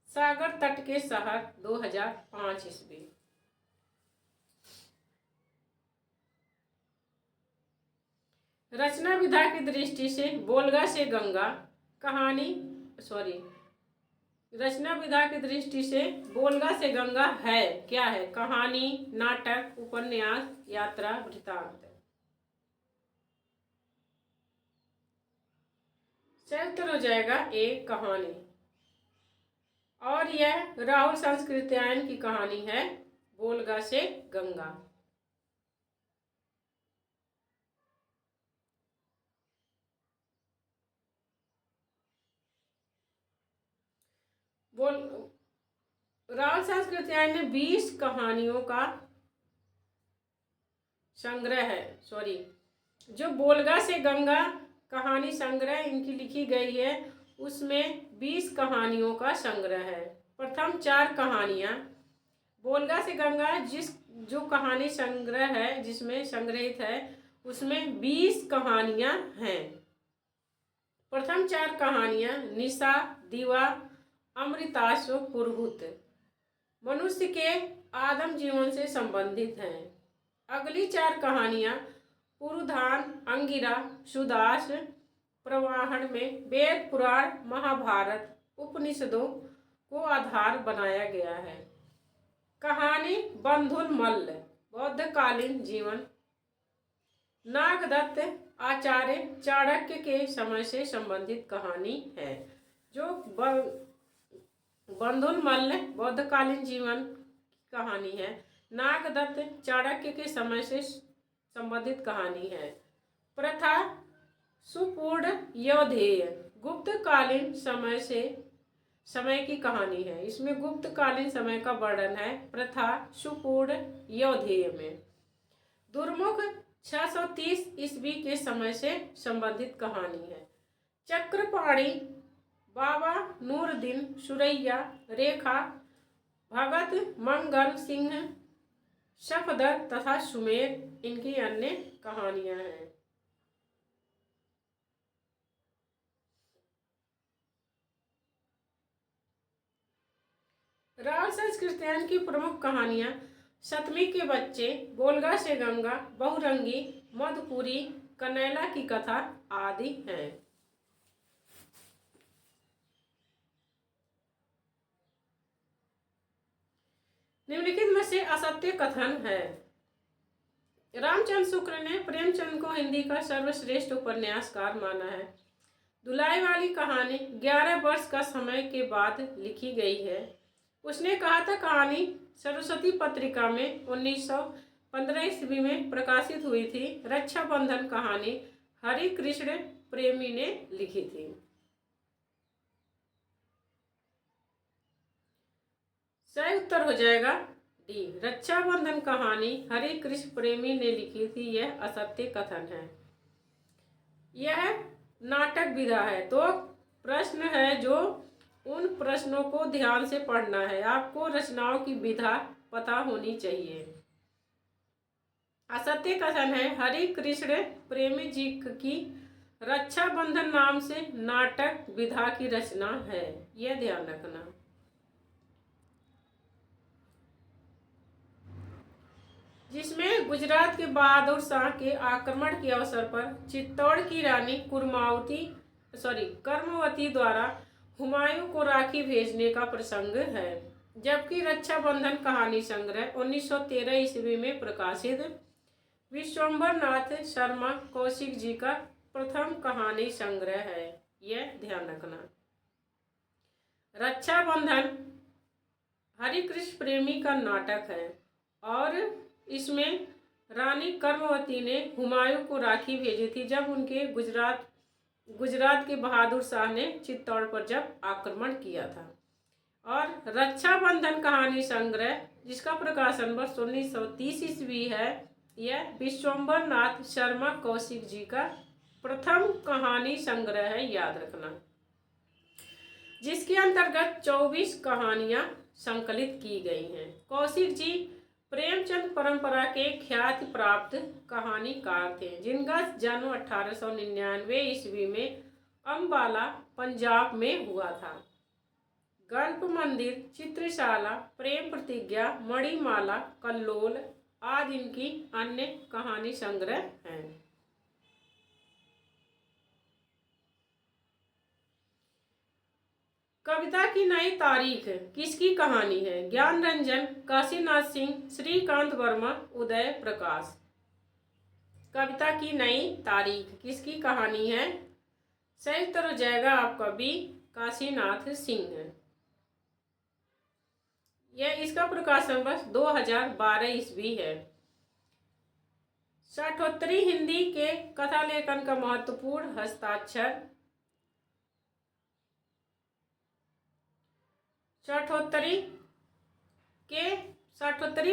सागर तट के शहर 2005 ईस्वी। रचना विधा की दृष्टि से बोलगा से गंगा रचना विधा की दृष्टि से बोलगा से गंगा है क्या है? कहानी, नाटक, उपन्यास, यात्रा, वृत्तांत। सही उत्तर हो जाएगा ए, कहानी। और यह राहुल संस्कृत्यायन की कहानी है, बोलगा से गंगा। राहुल संस्कृत्यायन ने 20 कहानियों का संग्रह है, सॉरी, जो बोलगा से गंगा कहानी संग्रह इनकी लिखी गई है, उसमें 20 कहानियों का संग्रह है। प्रथम 4 कहानियां बोलगा से गंगा जो कहानी संग्रह है, जिसमें संग्रहित है, उसमें 20 कहानियां हैं। प्रथम 4 कहानियां निशा, दीवा, अमृताशु, पुरहुत मनुष्य के आदम जीवन से संबंधित हैं। अगली 4 कहानियां पुरुधान, अंगिरा, सुदास, प्रवाहन में वेद, पुराण, महाभारत, उपनिषदों को आधार बनाया गया है। कहानी बंधुल-मल्ल बौद्धकालीन जीवन, नागदत्त आचार्य चाणक्य के समय से संबंधित कहानी है। जो बंधुल-मल्ल बौद्धकालीन जीवन की कहानी है, नागदत्त चाणक्य के समय से संबंधित कहानी है। प्रथा सुपूर्ण यौधेय गुप्तकालीन समय की कहानी है। इसमें गुप्तकालीन समय का वर्णन है प्रथा सुपूर्ण यौधेय में। दुर्मुख 630 ईस्वी के समय से संबंधित कहानी है। चक्रपाणी बाबा नूरदीन सुरैया, रेखा, भगत मंगल सिंह, सफदर तथा सुमेर इनकी अन्य कहानियां हैं। राहुल संस्कृत्यायन की प्रमुख कहानियां सतमी के बच्चे, बोलगा से गंगा, बहुरंगी, मधुपुरी, कनैला की कथा आदि हैं। निम्नलिखित में से असत्य कथन है। रामचंद्र शुक्ल ने प्रेमचंद को हिंदी का सर्वश्रेष्ठ उपन्यासकार माना है। दुलाई वाली कहानी 11 वर्ष का समय के बाद लिखी गई है। उसने कहा था कहानी सरस्वती पत्रिका में 1915 ईस्वी में प्रकाशित हुई थी। रक्षाबंधन कहानी हरि कृष्ण प्रेमी ने लिखी थी। सही उत्तर हो जाएगा डी, रक्षाबंधन कहानी हरि कृष्ण प्रेमी ने लिखी थी। यह असत्य कथन है। यह नाटक विधा है। तो प्रश्न है जो उन प्रश्नों को ध्यान से पढ़ना है। आपको रचनाओं की विधा पता होनी चाहिए। असत्य कथन है हरि कृष्ण प्रेमी जी की रक्षाबंधन नाम से नाटक विधा की रचना है, यह ध्यान रखना। जिसमें गुजरात के बहादुर शाह के आक्रमण के अवसर पर चित्तौड़ की रानी कर्मवती द्वारा हुमायूं को राखी भेजने का प्रसंग है। जबकि रक्षाबंधन कहानी संग्रह 1913 ईस्वी में प्रकाशित विश्वंभर नाथ शर्मा कौशिक जी का प्रथम कहानी संग्रह है, यह ध्यान रखना। रक्षाबंधन हरि कृष्ण प्रेमी का नाटक है और इसमें रानी कर्मवती ने हुमायूं को राखी भेजी थी जब उनके गुजरात के बहादुर शाह ने चित्तौड़ पर जब आक्रमण किया था। और रक्षाबंधन कहानी संग्रह जिसका प्रकाशन वर्ष 1930 ईस्वी है, यह विश्वंभर नाथ शर्मा कौशिक जी का प्रथम कहानी संग्रह है, याद रखना। जिसके अंतर्गत 24 कहानियां संकलित की गई हैं। कौशिक जी प्रेमचंद परंपरा के ख्याति प्राप्त कहानीकार थे, जिनका जन्म 1899 ईस्वी में अम्बाला पंजाब में हुआ था। गल्प मंदिर, चित्रशाला, प्रेम प्रतिज्ञा, मणिमाला, कल्लोल आदि इनकी अन्य कहानी संग्रह हैं। कविता की नई तारीख किसकी कहानी है? ज्ञान रंजन, काशीनाथ सिंह, श्रीकांत वर्मा, उदय प्रकाश। कविता की नई तारीख किसकी कहानी है? सही उत्तर हो जाएगा आपका बी, काशीनाथ सिंह। यह इसका प्रकाशन वर्ष 2012 ईस्वी है। शाठोत्तरी हिंदी के कथा लेखन का महत्वपूर्ण हस्ताक्षर। शाठोत्तरी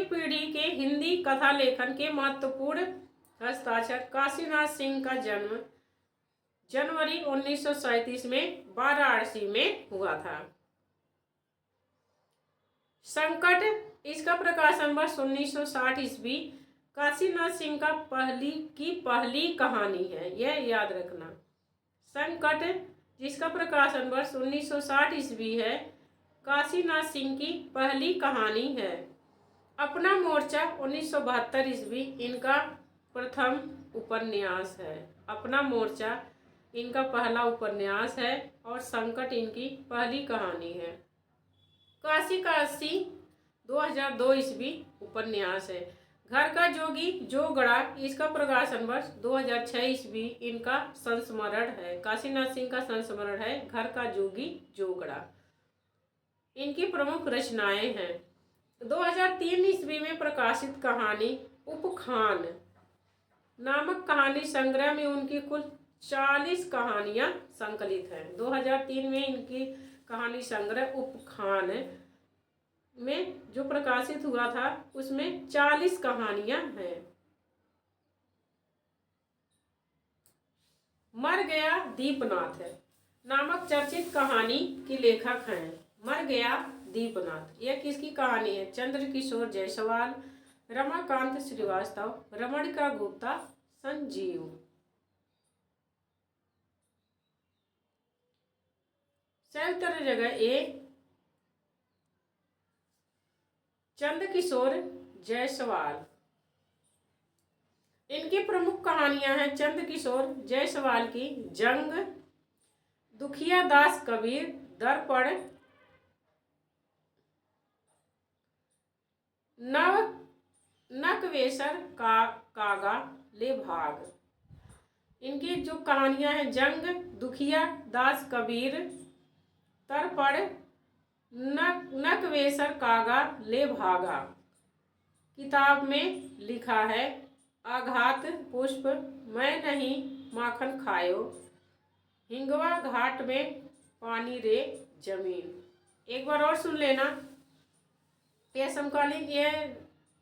पीढ़ी के हिंदी कथा लेखन के महत्वपूर्ण हस्ताक्षर। काशीनाथ सिंह का जन्म जनवरी 1937 में वाराणसी में हुआ था। संकट इसका प्रकाशन वर्ष 1960 ईस्वी। काशीनाथ सिंह का पहली कहानी है, यह याद रखना। संकट जिसका प्रकाशन वर्ष 1960 ईस्वी है, काशीनाथ सिंह की पहली कहानी है। अपना मोर्चा 1972 ईस्वी इनका प्रथम उपन्यास है। अपना मोर्चा इनका पहला उपन्यास है और संकट इनकी पहली कहानी है। काशी का 2002 ईस्वी उपन्यास है। घर का जोगी जोगड़ा इसका प्रकाशन वर्ष 2006 ईस्वी इनका संस्मरण है। काशीनाथ सिंह का संस्मरण है घर का जोगी जोगड़ा। इनकी प्रमुख रचनाएं हैं। 2003 ईस्वी में प्रकाशित कहानी उपखान नामक कहानी संग्रह में उनकी कुल 40 कहानियां संकलित हैं। 2003 में इनकी कहानी संग्रह उपखान में जो प्रकाशित हुआ था उसमें 40 कहानियां हैं। मर गया दीपनाथ नामक चर्चित कहानी के लेखक हैं। मर गया दीपनाथ यह किसकी कहानी है? चंद्रकिशोर जायसवाल, रमाकांत श्रीवास्तव, रमणिका गुप्ता, संजीव। सही उत्तर जगह ए, चंद्रकिशोर जायसवाल। इनकी प्रमुख कहानियां हैं चंद्रकिशोर जायसवाल की जंग, दुखिया दास कबीर, दर्पण, नकवेसर कागा ले भाग। इनकी जो कहानियां हैं जंग, दुखिया दास कबीर, तर्पण, नकवेसर कागा ले भागा। किताब में लिखा है आघात पुष्प, मैं नहीं माखन खायो, हिंगवा घाट में पानी रे जमीन। एक बार और सुन लेना। ये समकालीन ये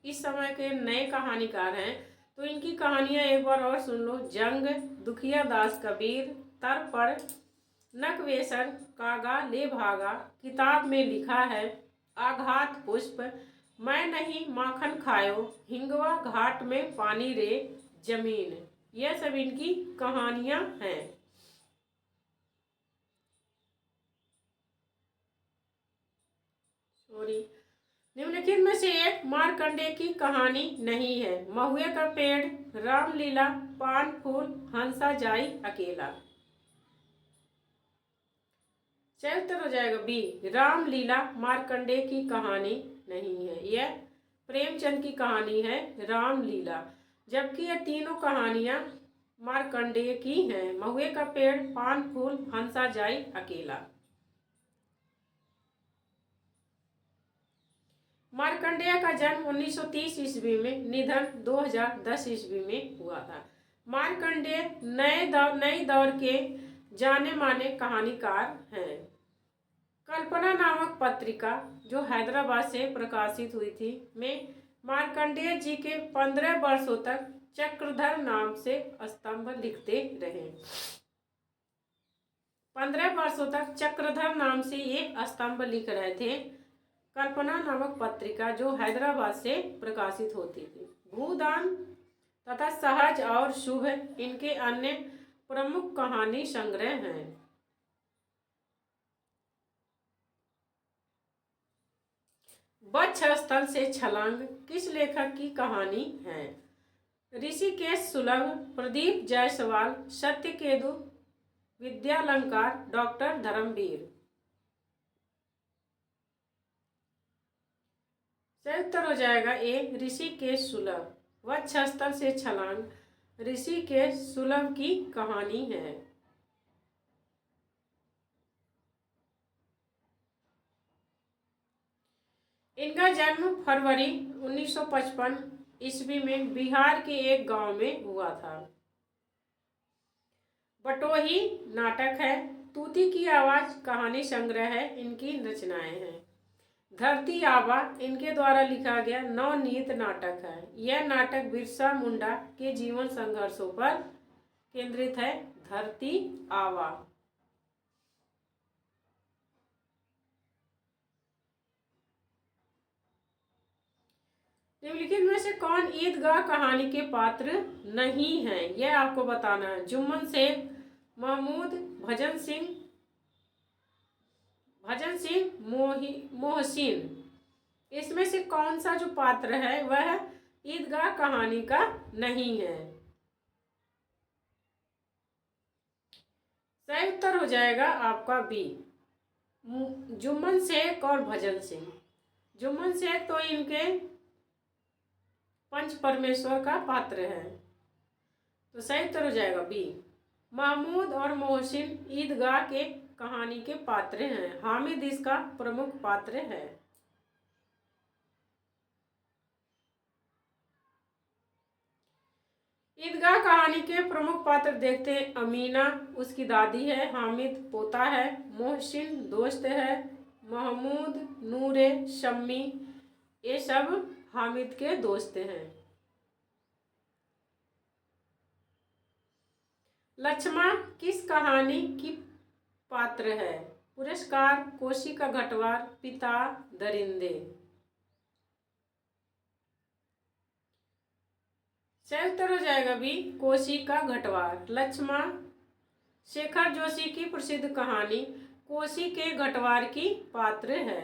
इस समय के नए कहानीकार हैं तो इनकी कहानियां एक बार और सुन लो। जंग, दुखिया दास कबीर, तर्पण, नकवेसर कागा ले भागा। किताब में लिखा है आघात पुष्प, मैं नहीं माखन खायो, हिंगवा घाट में पानी रे जमीन। यह सब इनकी कहानियां हैं। निम्नलिखित में से एक मार्कंडेय की कहानी नहीं है। महुए का पेड़, रामलीला, पान फूल, हंसा जाई अकेला। सही उत्तर हो जाएगा बी, रामलीला मार्कंडेय की कहानी नहीं है। यह प्रेमचंद की कहानी है रामलीला, जबकि यह तीनों कहानियां मार्कंडेय की हैं। महुए का पेड़, पान फूल, हंसा जाई अकेला। मार्कंडेय का जन्म 1930 ईस्वी में, निधन 2010 ईस्वी में हुआ था। मार्कंडेय नए दौर के जाने माने कहानीकार हैं। कल्पना नामक पत्रिका जो हैदराबाद से प्रकाशित हुई थी में मार्कंडेय जी के 15 वर्षों तक चक्रधर नाम से स्तंभ लिखते रहे। 15 वर्षों तक चक्रधर नाम से ये स्तंभ लिख रहे थे। कल्पना नामक पत्रिका जो हैदराबाद से प्रकाशित होती थी। भूदान तथा सहज और शुभ इनके अन्य प्रमुख कहानी संग्रह हैं। वक्षस्थल से छलांग किस लेखक की कहानी है? ऋषिकेश सुलभ, प्रदीप जायसवाल, सत्यकेतु विद्यालंकार, डॉक्टर धर्मवीर। सही उत्तर हो जाएगा ए ऋषिकेश सुलभ। वक्षस्थल से छलांग ऋषिकेश सुलभ की कहानी है। इनका जन्म फरवरी 1955 ईस्वी में बिहार के एक गांव में हुआ था। बटोही नाटक है। तूती की आवाज कहानी संग्रह है, इनकी रचनाएं हैं। धरती आबा इनके द्वारा लिखा गया नवनीत नाटक है। यह नाटक बिरसा मुंडा के जीवन संघर्षों पर केंद्रित है। धरती आबा। निम्नलिखित में से कौन ईदगाह कहानी के पात्र नहीं है, यह आपको बताना है। जुम्मन शेख, महमूद, भजन सिंह मोहसिन। इसमें से कौन सा जो पात्र है वह ईदगाह कहानी का नहीं है? सही उत्तर हो जाएगा आपका बी, जुम्मन शेख और भजन सिंह। जुम्मन शेख तो इनके पंच परमेश्वर का पात्र है, तो सही उत्तर हो जाएगा बी। महमूद और मोहसिन ईदगाह के कहानी के पात्र हैं। हामिद इसका प्रमुख पात्र है। ईदगाह कहानी के प्रमुख पात्र देखते हैं। अमीना उसकी दादी है, हामिद पोता है, मोहसिन दोस्त है, महमूद, नूरे, शम्मी ये सब हामिद के दोस्त हैं। लक्ष्मा किस कहानी की पात्र है? पुरस्कार, कोशी का घटवार, पिता, दरिंदे। सही उत्तर हो जाएगा बी, कोशी का घटवार। लक्ष्मा शेखर जोशी की प्रसिद्ध कहानी कोशी के घटवार की पात्र है।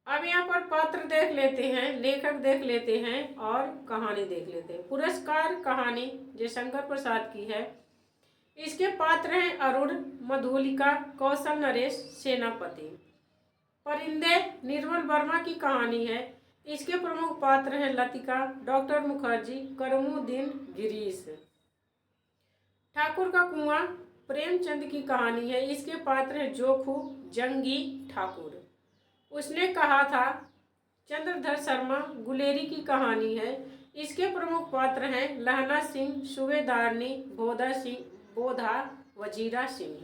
अब यहाँ पर पात्र देख लेते हैं, लेखक देख लेते हैं और कहानी देख लेते हैं। पुरस्कार कहानी जयशंकर प्रसाद की है। इसके पात्र हैं अरुण, मधुलिका, कौशल नरेश, सेनापति। परिंदे निर्मल वर्मा की कहानी है। इसके प्रमुख पात्र हैं लतिका, डॉक्टर मुखर्जी, करमुद्दीन, गिरीश। ठाकुर का कुआं प्रेमचंद की कहानी है। इसके पात्र हैं जोखू, जंगी, ठाकुर। उसने कहा था चंद्रधर शर्मा, गुलेरी की कहानी है। इसके प्रमुख पात्र हैं लहना सिंह, सूबेदारनी, बोधा, वजीरा सिंह।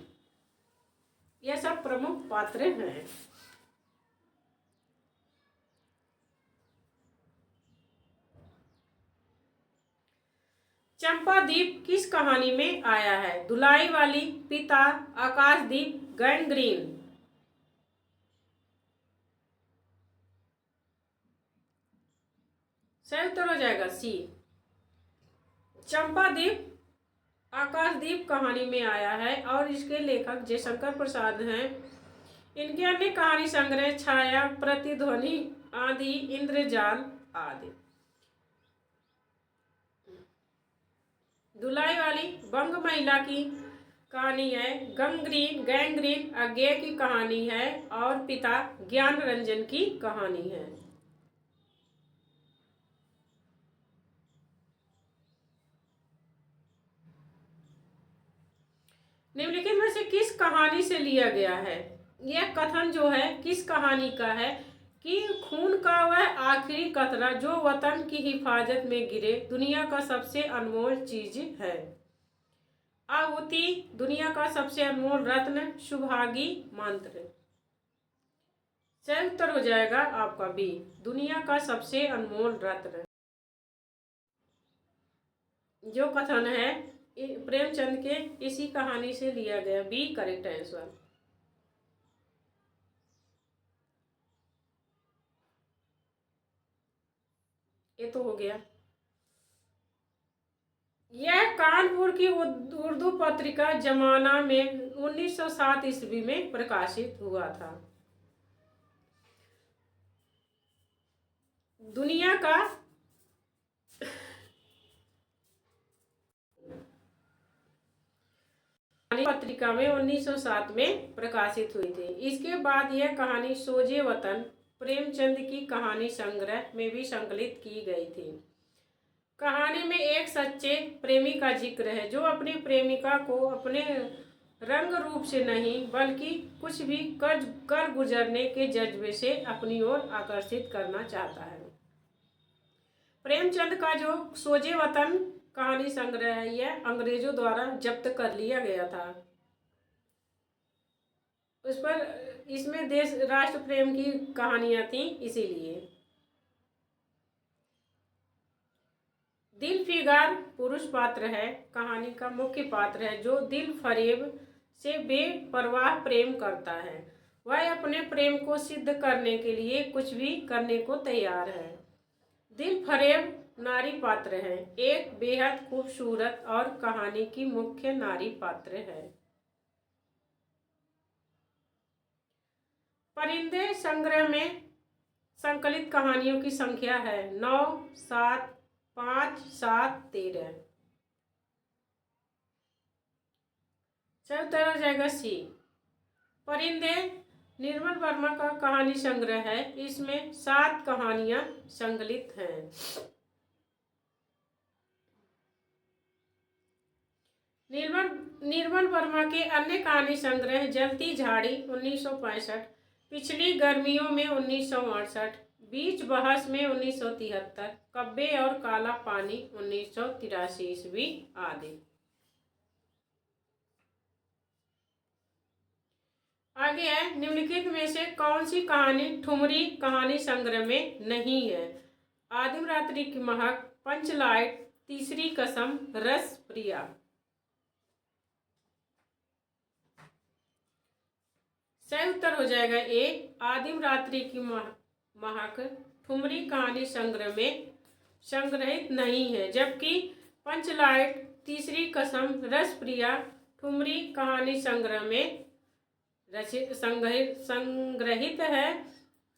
यह सब प्रमुख पात्र हैं। चंपादीप किस कहानी में आया है? धुलाई वाली, पिता, आकाशदीप, गैंग्रीन। सही उत्तर हो जाएगा सी, चंपादीप आकाशदीप कहानी में आया है और इसके लेखक जयशंकर प्रसाद हैं। इनके अन्य कहानी संग्रह छाया, प्रतिध्वनि, आंधी, इंद्रजाल आदि। धुलाई वाली बंग महिला की कहानी है। गैंग्रीन अज्ञेय की कहानी है और पिता ज्ञान रंजन की कहानी है। निम्नलिखित में से किस कहानी से लिया गया है? यह कथन जो है किस कहानी का है कि खून का वह आखिरी कतरा जो वतन की हिफाजत में गिरे दुनिया का सबसे अनमोल चीज है। आहुति दुनिया का सबसे अनमोल रत्न, सुभागी मंत्र। सही उत्तर हो जाएगा आपका बी, दुनिया का सबसे अनमोल रत्न। जो कथन है प्रेमचंद के इसी कहानी से लिया गया, बी करेक्ट आंसर। ये तो हो गया। यह कानपुर की उर्दू पत्रिका जमाना में 1907 ईस्वी में प्रकाशित हुआ था। दुनिया का पत्रिका में 1907 में प्रकाशित हुई थी। इसके बाद यह कहानी सोजे वतन प्रेमचंद की कहानी संग्रह में भी संकलित की गई थी। कहानी में एक सच्चे प्रेमी का जिक्र है जो अपनी प्रेमिका को अपने रंग रूप से नहीं बल्कि कुछ भी कर गुजरने के जज्बे से अपनी ओर आकर्षित करना चाहता है। प्रेमचंद का जो सोजे वतन कहानी संग्रह है यह अंग्रेजों द्वारा जब्त कर लिया गया था। उस पर इसमें देश राष्ट्र प्रेम की कहानियां थी, इसीलिए। दिल फिगार पुरुष पात्र है, कहानी का मुख्य पात्र है जो दिल फरेब से बेपरवाह प्रेम करता है। वह अपने प्रेम को सिद्ध करने के लिए कुछ भी करने को तैयार है। दिल फरेब नारी पात्र है, एक बेहद खूबसूरत और कहानी की मुख्य नारी पात्र है। परिंदे संग्रह में संकलित कहानियों की संख्या है 9, 7, 5, 7, 13। चलो उत्तर हो जाएगा सी। परिंदे निर्मल वर्मा का कहानी संग्रह है, इसमें 7 कहानियां संकलित हैं। निर्मल वर्मा के अन्य कहानी संग्रह जलती झाड़ी 1965, पिछली गर्मियों में 1968, बीच बहस में 1973, कब्बे और काला पानी 1983 ईस्वी आदि। आगे है, निम्नलिखित में से कौन सी कहानी ठुमरी कहानी संग्रह में नहीं है? आदिम रात्रि की महक, पंचलाइट, तीसरी कसम, रस प्रिया। सही उत्तर हो जाएगा ए, आदिम रात्रि की महक ठुमरी कहानी संग्रह में संग्रहित नहीं है, जबकि पंचलाइट, तीसरी कसम, रस प्रिया ठुमरी कहानी संग्रह में संग्रहित है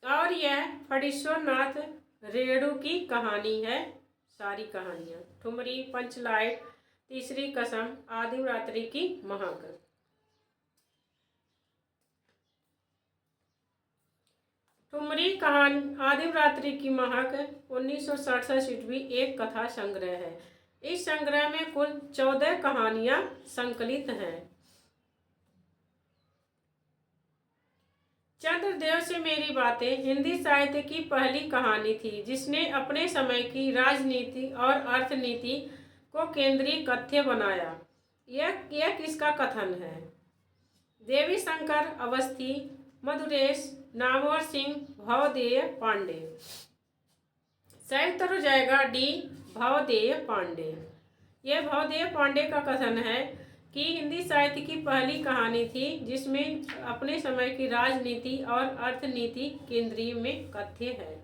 और यह फणीश्वर नाथ रेणु की कहानी है। सारी कहानियां ठुमरी, पंचलाइट, तीसरी कसम, आदिम रात्रि की महक। ठुमरी कहानी आदिम रात्रि की महक 1967 ईस्वी एक कथा संग्रह है। इस संग्रह में कुल 14 कहानियां संकलित हैं। चंद्रदेव से मेरी बातें हिंदी साहित्य की पहली कहानी थी जिसने अपने समय की राजनीति और अर्थनीति को केंद्रीय कथ्य बनाया। यह किसका कथन है? देवी शंकर अवस्थी, मधुरेश, नामवर सिंह, भवदेय पांडे। सही उत्तर हो जाएगा डी, भवदेय पांडे। यह भवदेय पांडे का कथन है कि हिंदी साहित्य की पहली कहानी थी जिसमें अपने समय की राजनीति और अर्थनीति केंद्रीय में कथ्य है।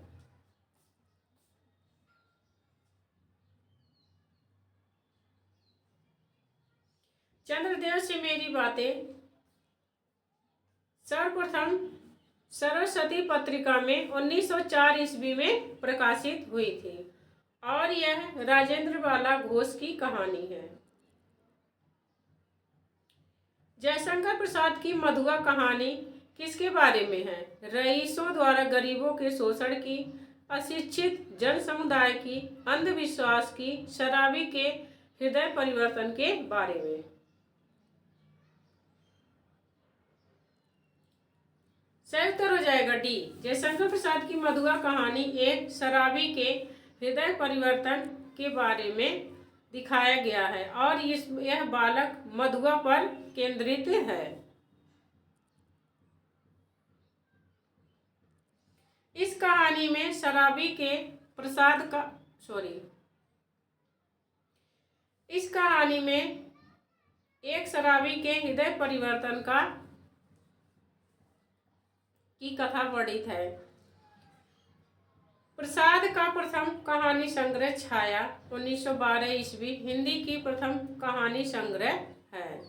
चंद्रदेव से मेरी बातें सर्वप्रथम सरस्वती पत्रिका में 1904 ईस्वी में प्रकाशित हुई थी और यह राजेंद्र बाला घोष की कहानी है। जयशंकर प्रसाद की मधुआ कहानी किसके बारे में है? रईसों द्वारा गरीबों के शोषण की, अशिक्षित जन समुदाय की, अंधविश्वास की, शराबी के हृदय परिवर्तन के बारे में। सही उत्तर हो जाएगा डी, जयशंकर प्रसाद की मधुआ कहानी एक शराबी के हृदय परिवर्तन के बारे में दिखाया गया है और यह बालक मधुआ पर केंद्रित है। इस कहानी में इस कहानी में एक शराबी के हृदय परिवर्तन की कथा वर्णित है। प्रसाद का प्रथम कहानी संग्रह छाया 1912 ईस्वी हिंदी की प्रथम कहानी संग्रह है।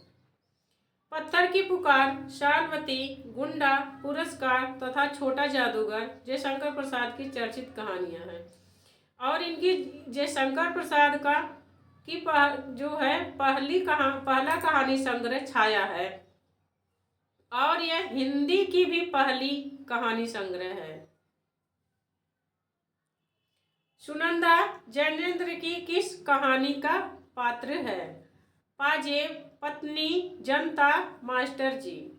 पत्थर की पुकार, शालवती, गुंडा, पुरस्कार तथा छोटा जादूगर जयशंकर प्रसाद की चर्चित कहानियां हैं और इनकी जयशंकर प्रसाद की जो है पहला कहानी संग्रह छाया है और यह हिंदी की भी पहली कहानी संग्रह है। सुनंदा जैनेन्द्र की किस कहानी का पात्र है? पाजेब, पत्नी, जनता, मास्टर जी।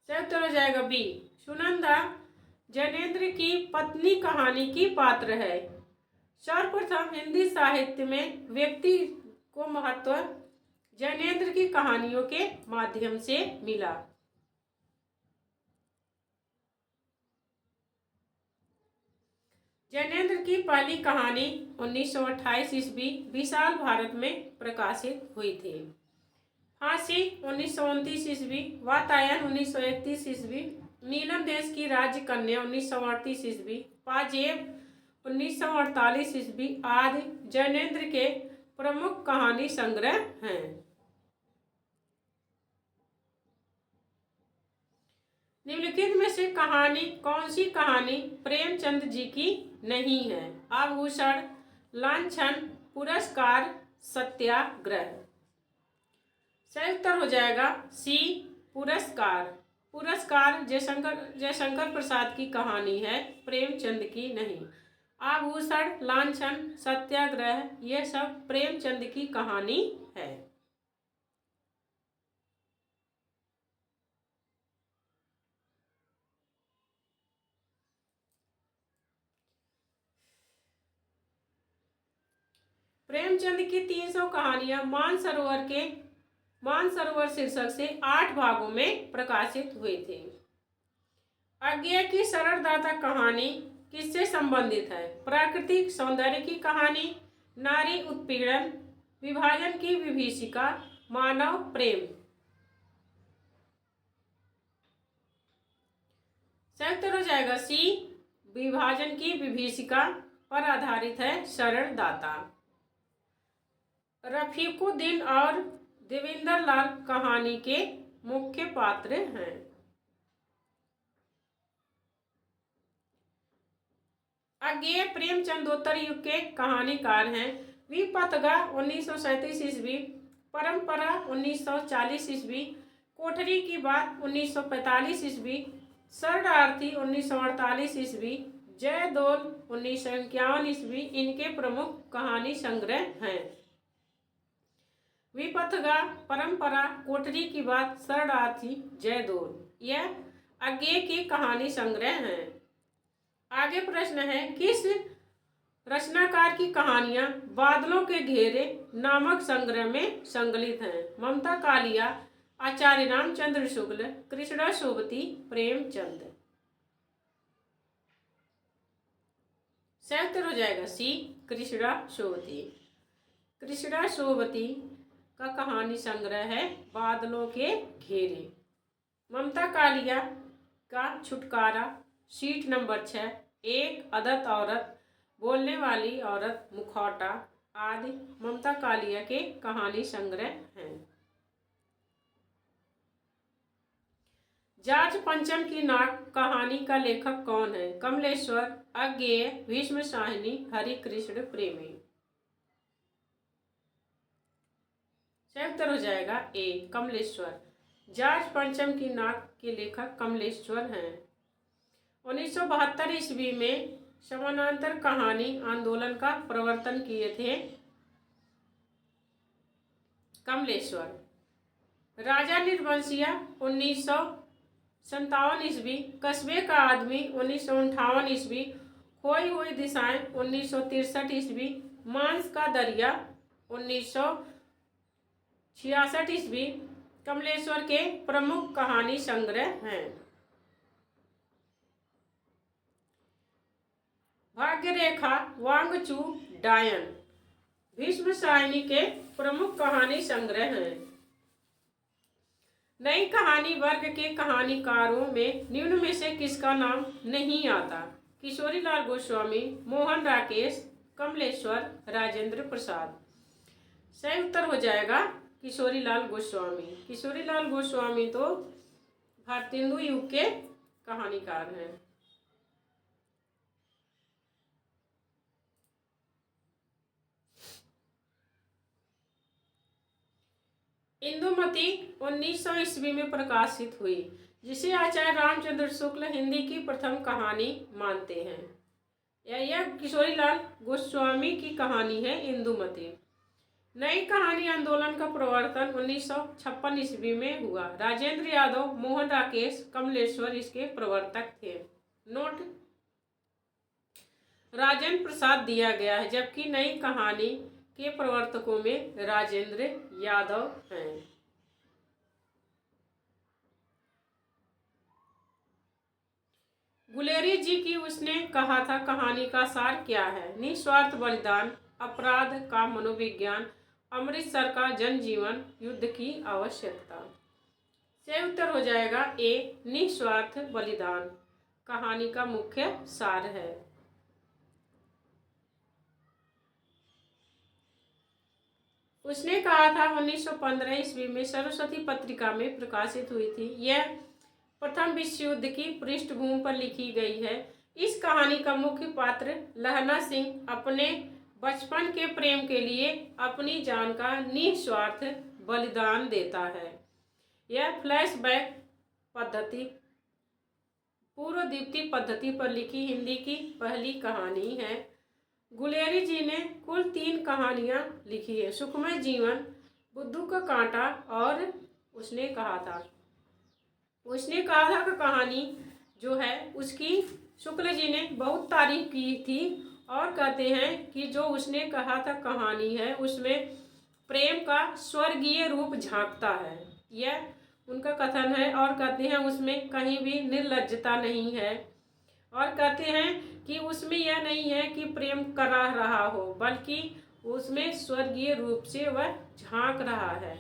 सही उत्तर हो जाएगा बी। सुनंदा जैनेन्द्र की पत्नी कहानी की पात्र है। सर्वप्रथम हिंदी साहित्य में व्यक्ति को महत्व जैनेन्द्र की कहानियों के माध्यम से मिला। जैनेन्द्र की पहली कहानी 1928 ईस्वी विशाल भारत में प्रकाशित हुई थी। फांसी 1929 ईस्वी, वातायन 1931 ईस्वी, नीलम देश की राज्य कन्या 1938 ईस्वी, पाजेब 1948 ईस्वी आदि जैनेन्द्र के प्रमुख कहानी संग्रह हैं। निम्नलिखित में से कौन सी कहानी प्रेमचंद जी की नहीं है? आभूषण, लांछन, पुरस्कार, सत्याग्रह। सही उत्तर हो जाएगा सी, पुरस्कार। पुरस्कार जयशंकर प्रसाद की कहानी है, प्रेमचंद की नहीं। आभूषण, लांछन, सत्याग्रह यह सब प्रेमचंद की कहानी है। प्रेमचंद की 300 कहानियां मानसरोवर शीर्षक से 8 भागों में प्रकाशित हुए थे। अज्ञेय की सरलदाता कहानी किससे संबंधित है? प्राकृतिक सौंदर्य की कहानी, नारी उत्पीड़न, विभाजन की विभीषिका, मानव प्रेम। सही उत्तर हो जाएगा सी, विभाजन की विभीषिका पर आधारित है सरलदाता। रफीकुद्दीन और देवेंद्र लाल कहानी के मुख्य पात्र हैं। अज्ञेय प्रेमचंदोत्तर युग के कहानीकार हैं। विपथगा 1937 ईस्वी, परंपरा 1940 ईस्वी, कोठरी की बात 1945 ईस्वी, शरणार्थी 1948 ईस्वी, जयदोल 1951 ईस्वी इनके प्रमुख कहानी संग्रह हैं। विपथगा, परंपरा, कोठरी की बात, शरणार्थी, जयदोल यह अज्ञेय की कहानी संग्रह हैं। आगे प्रश्न है, किस रचनाकार की कहानियां बादलों के घेरे नामक संग्रह में संकलित हैं? ममता कालिया, आचार्य रामचंद्र शुक्ल, कृष्णा सोबती, प्रेमचंद। सही उत्तर हो जाएगा सी, कृष्णा सोबती। कृष्णा सोबती का कहानी संग्रह है बादलों के घेरे। ममता कालिया का छुटकारा, सीट नंबर 6, एक अदत्त औरत, बोलने वाली औरत, मुखौटा आदि ममता कालिया के कहानी संग्रह हैं। जार्ज पंचम की नाक कहानी का लेखक कौन है? कमलेश्वर, अज्ञेय, भीष्म शाहिनी, हरिकृष्ण प्रेमी। सही उत्तर हो जाएगा ए, कमलेश्वर। जार्ज पंचम की नाक के लेखक कमलेश्वर हैं। 1972 ईस्वी में समानांतर कहानी आंदोलन का प्रवर्तन किए थे कमलेश्वर। राजा निर्वंशिया 1957 ईस्वी, कस्बे का आदमी 1958 ईस्वी, खोई हुई दिशाएं 1963 ईस्वी, मांस का दरिया 1966 ईस्वी कमलेश्वर के प्रमुख कहानी संग्रह हैं। भाग्य रेखा, वांगचू डायन भीष्म शाहिनी के प्रमुख कहानी संग्रह हैं। नई कहानी वर्ग के कहानीकारों में निम्न में से किसका नाम नहीं आता? किशोरीलाल गोस्वामी, मोहन राकेश, कमलेश्वर, राजेंद्र प्रसाद। सही उत्तर हो जाएगा किशोरीलाल गोस्वामी। किशोरीलाल गोस्वामी तो भारतेंदु युग के कहानीकार हैं। इंदुमती 1900 ईस्वी में प्रकाशित हुई, जिसे आचार्य रामचंद्र शुक्ल हिंदी की प्रथम कहानी मानते हैं। यह किशोरीलाल गोस्वामी की कहानी है इंदुमती। नई कहानी आंदोलन का प्रवर्तन 1956 ईस्वी में हुआ। राजेंद्र यादव, मोहन राकेश, कमलेश्वर इसके प्रवर्तक थे। नोट: राजेंद्र प्रसाद दिया गया है, जबकि नई कहानी के प्रवर्तकों में राजेंद्र यादव हैं। गुलेरी जी की उसने कहा था कहानी का सार क्या है? निस्वार्थ बलिदान, अपराध का मनोविज्ञान, अमृतसर का जनजीवन, युद्ध की आवश्यकता। से उत्तर हो जाएगा ए, निस्वार्थ बलिदान कहानी का मुख्य सार है। उसने कहा था 1915 ईस्वी में सरस्वती पत्रिका में प्रकाशित हुई थी। यह प्रथम विश्व युद्ध की पृष्ठभूमि पर लिखी गई है। इस कहानी का मुख्य पात्र लहना सिंह अपने बचपन के प्रेम के लिए अपनी जान का निस्वार्थ बलिदान देता है। यह फ्लैशबैक पद्धति, पूर्वदीप्ति पद्धति पर लिखी हिंदी की पहली कहानी है। गुलेरी जी ने कुल 3 कहानियां लिखी है: सुखमय जीवन, बुद्धू का कांटा और उसने कहा था कि कहानी जो है उसकी शुक्ल जी ने बहुत तारीफ की थी और कहते हैं कि जो उसने कहा था कहानी है उसमें प्रेम का स्वर्गीय रूप झांकता है। यह उनका कथन है और कहते हैं उसमें कहीं भी निर्लज्जता नहीं है और कहते हैं कि उसमें यह नहीं है कि प्रेम करा रहा हो, बल्कि उसमें स्वर्गीय रूप से वह झांक रहा है।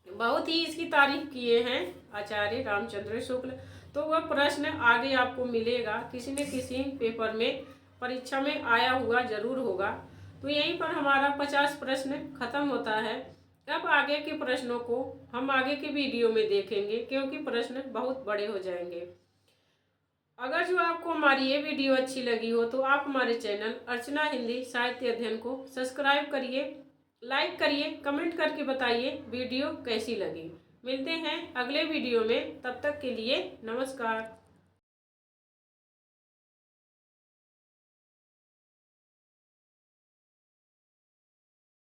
बहुत ही इसकी तारीफ किए हैं आचार्य रामचंद्र शुक्ल। तो वह प्रश्न आगे आपको मिलेगा, किसी न किसी पेपर में, परीक्षा में आया हुआ जरूर होगा। तो यहीं पर हमारा 50 प्रश्न खत्म होता है। अब आगे के प्रश्नों को हम आगे के वीडियो में देखेंगे, क्योंकि प्रश्न बहुत बड़े हो जाएंगे। अगर जो आपको हमारी ये वीडियो अच्छी लगी हो तो आप हमारे चैनल अर्चना हिंदी साहित्य अध्ययन को सब्सक्राइब करिए, लाइक करिए, कमेंट करके बताइए वीडियो कैसी लगी। मिलते हैं अगले वीडियो में, तब तक के लिए नमस्कार।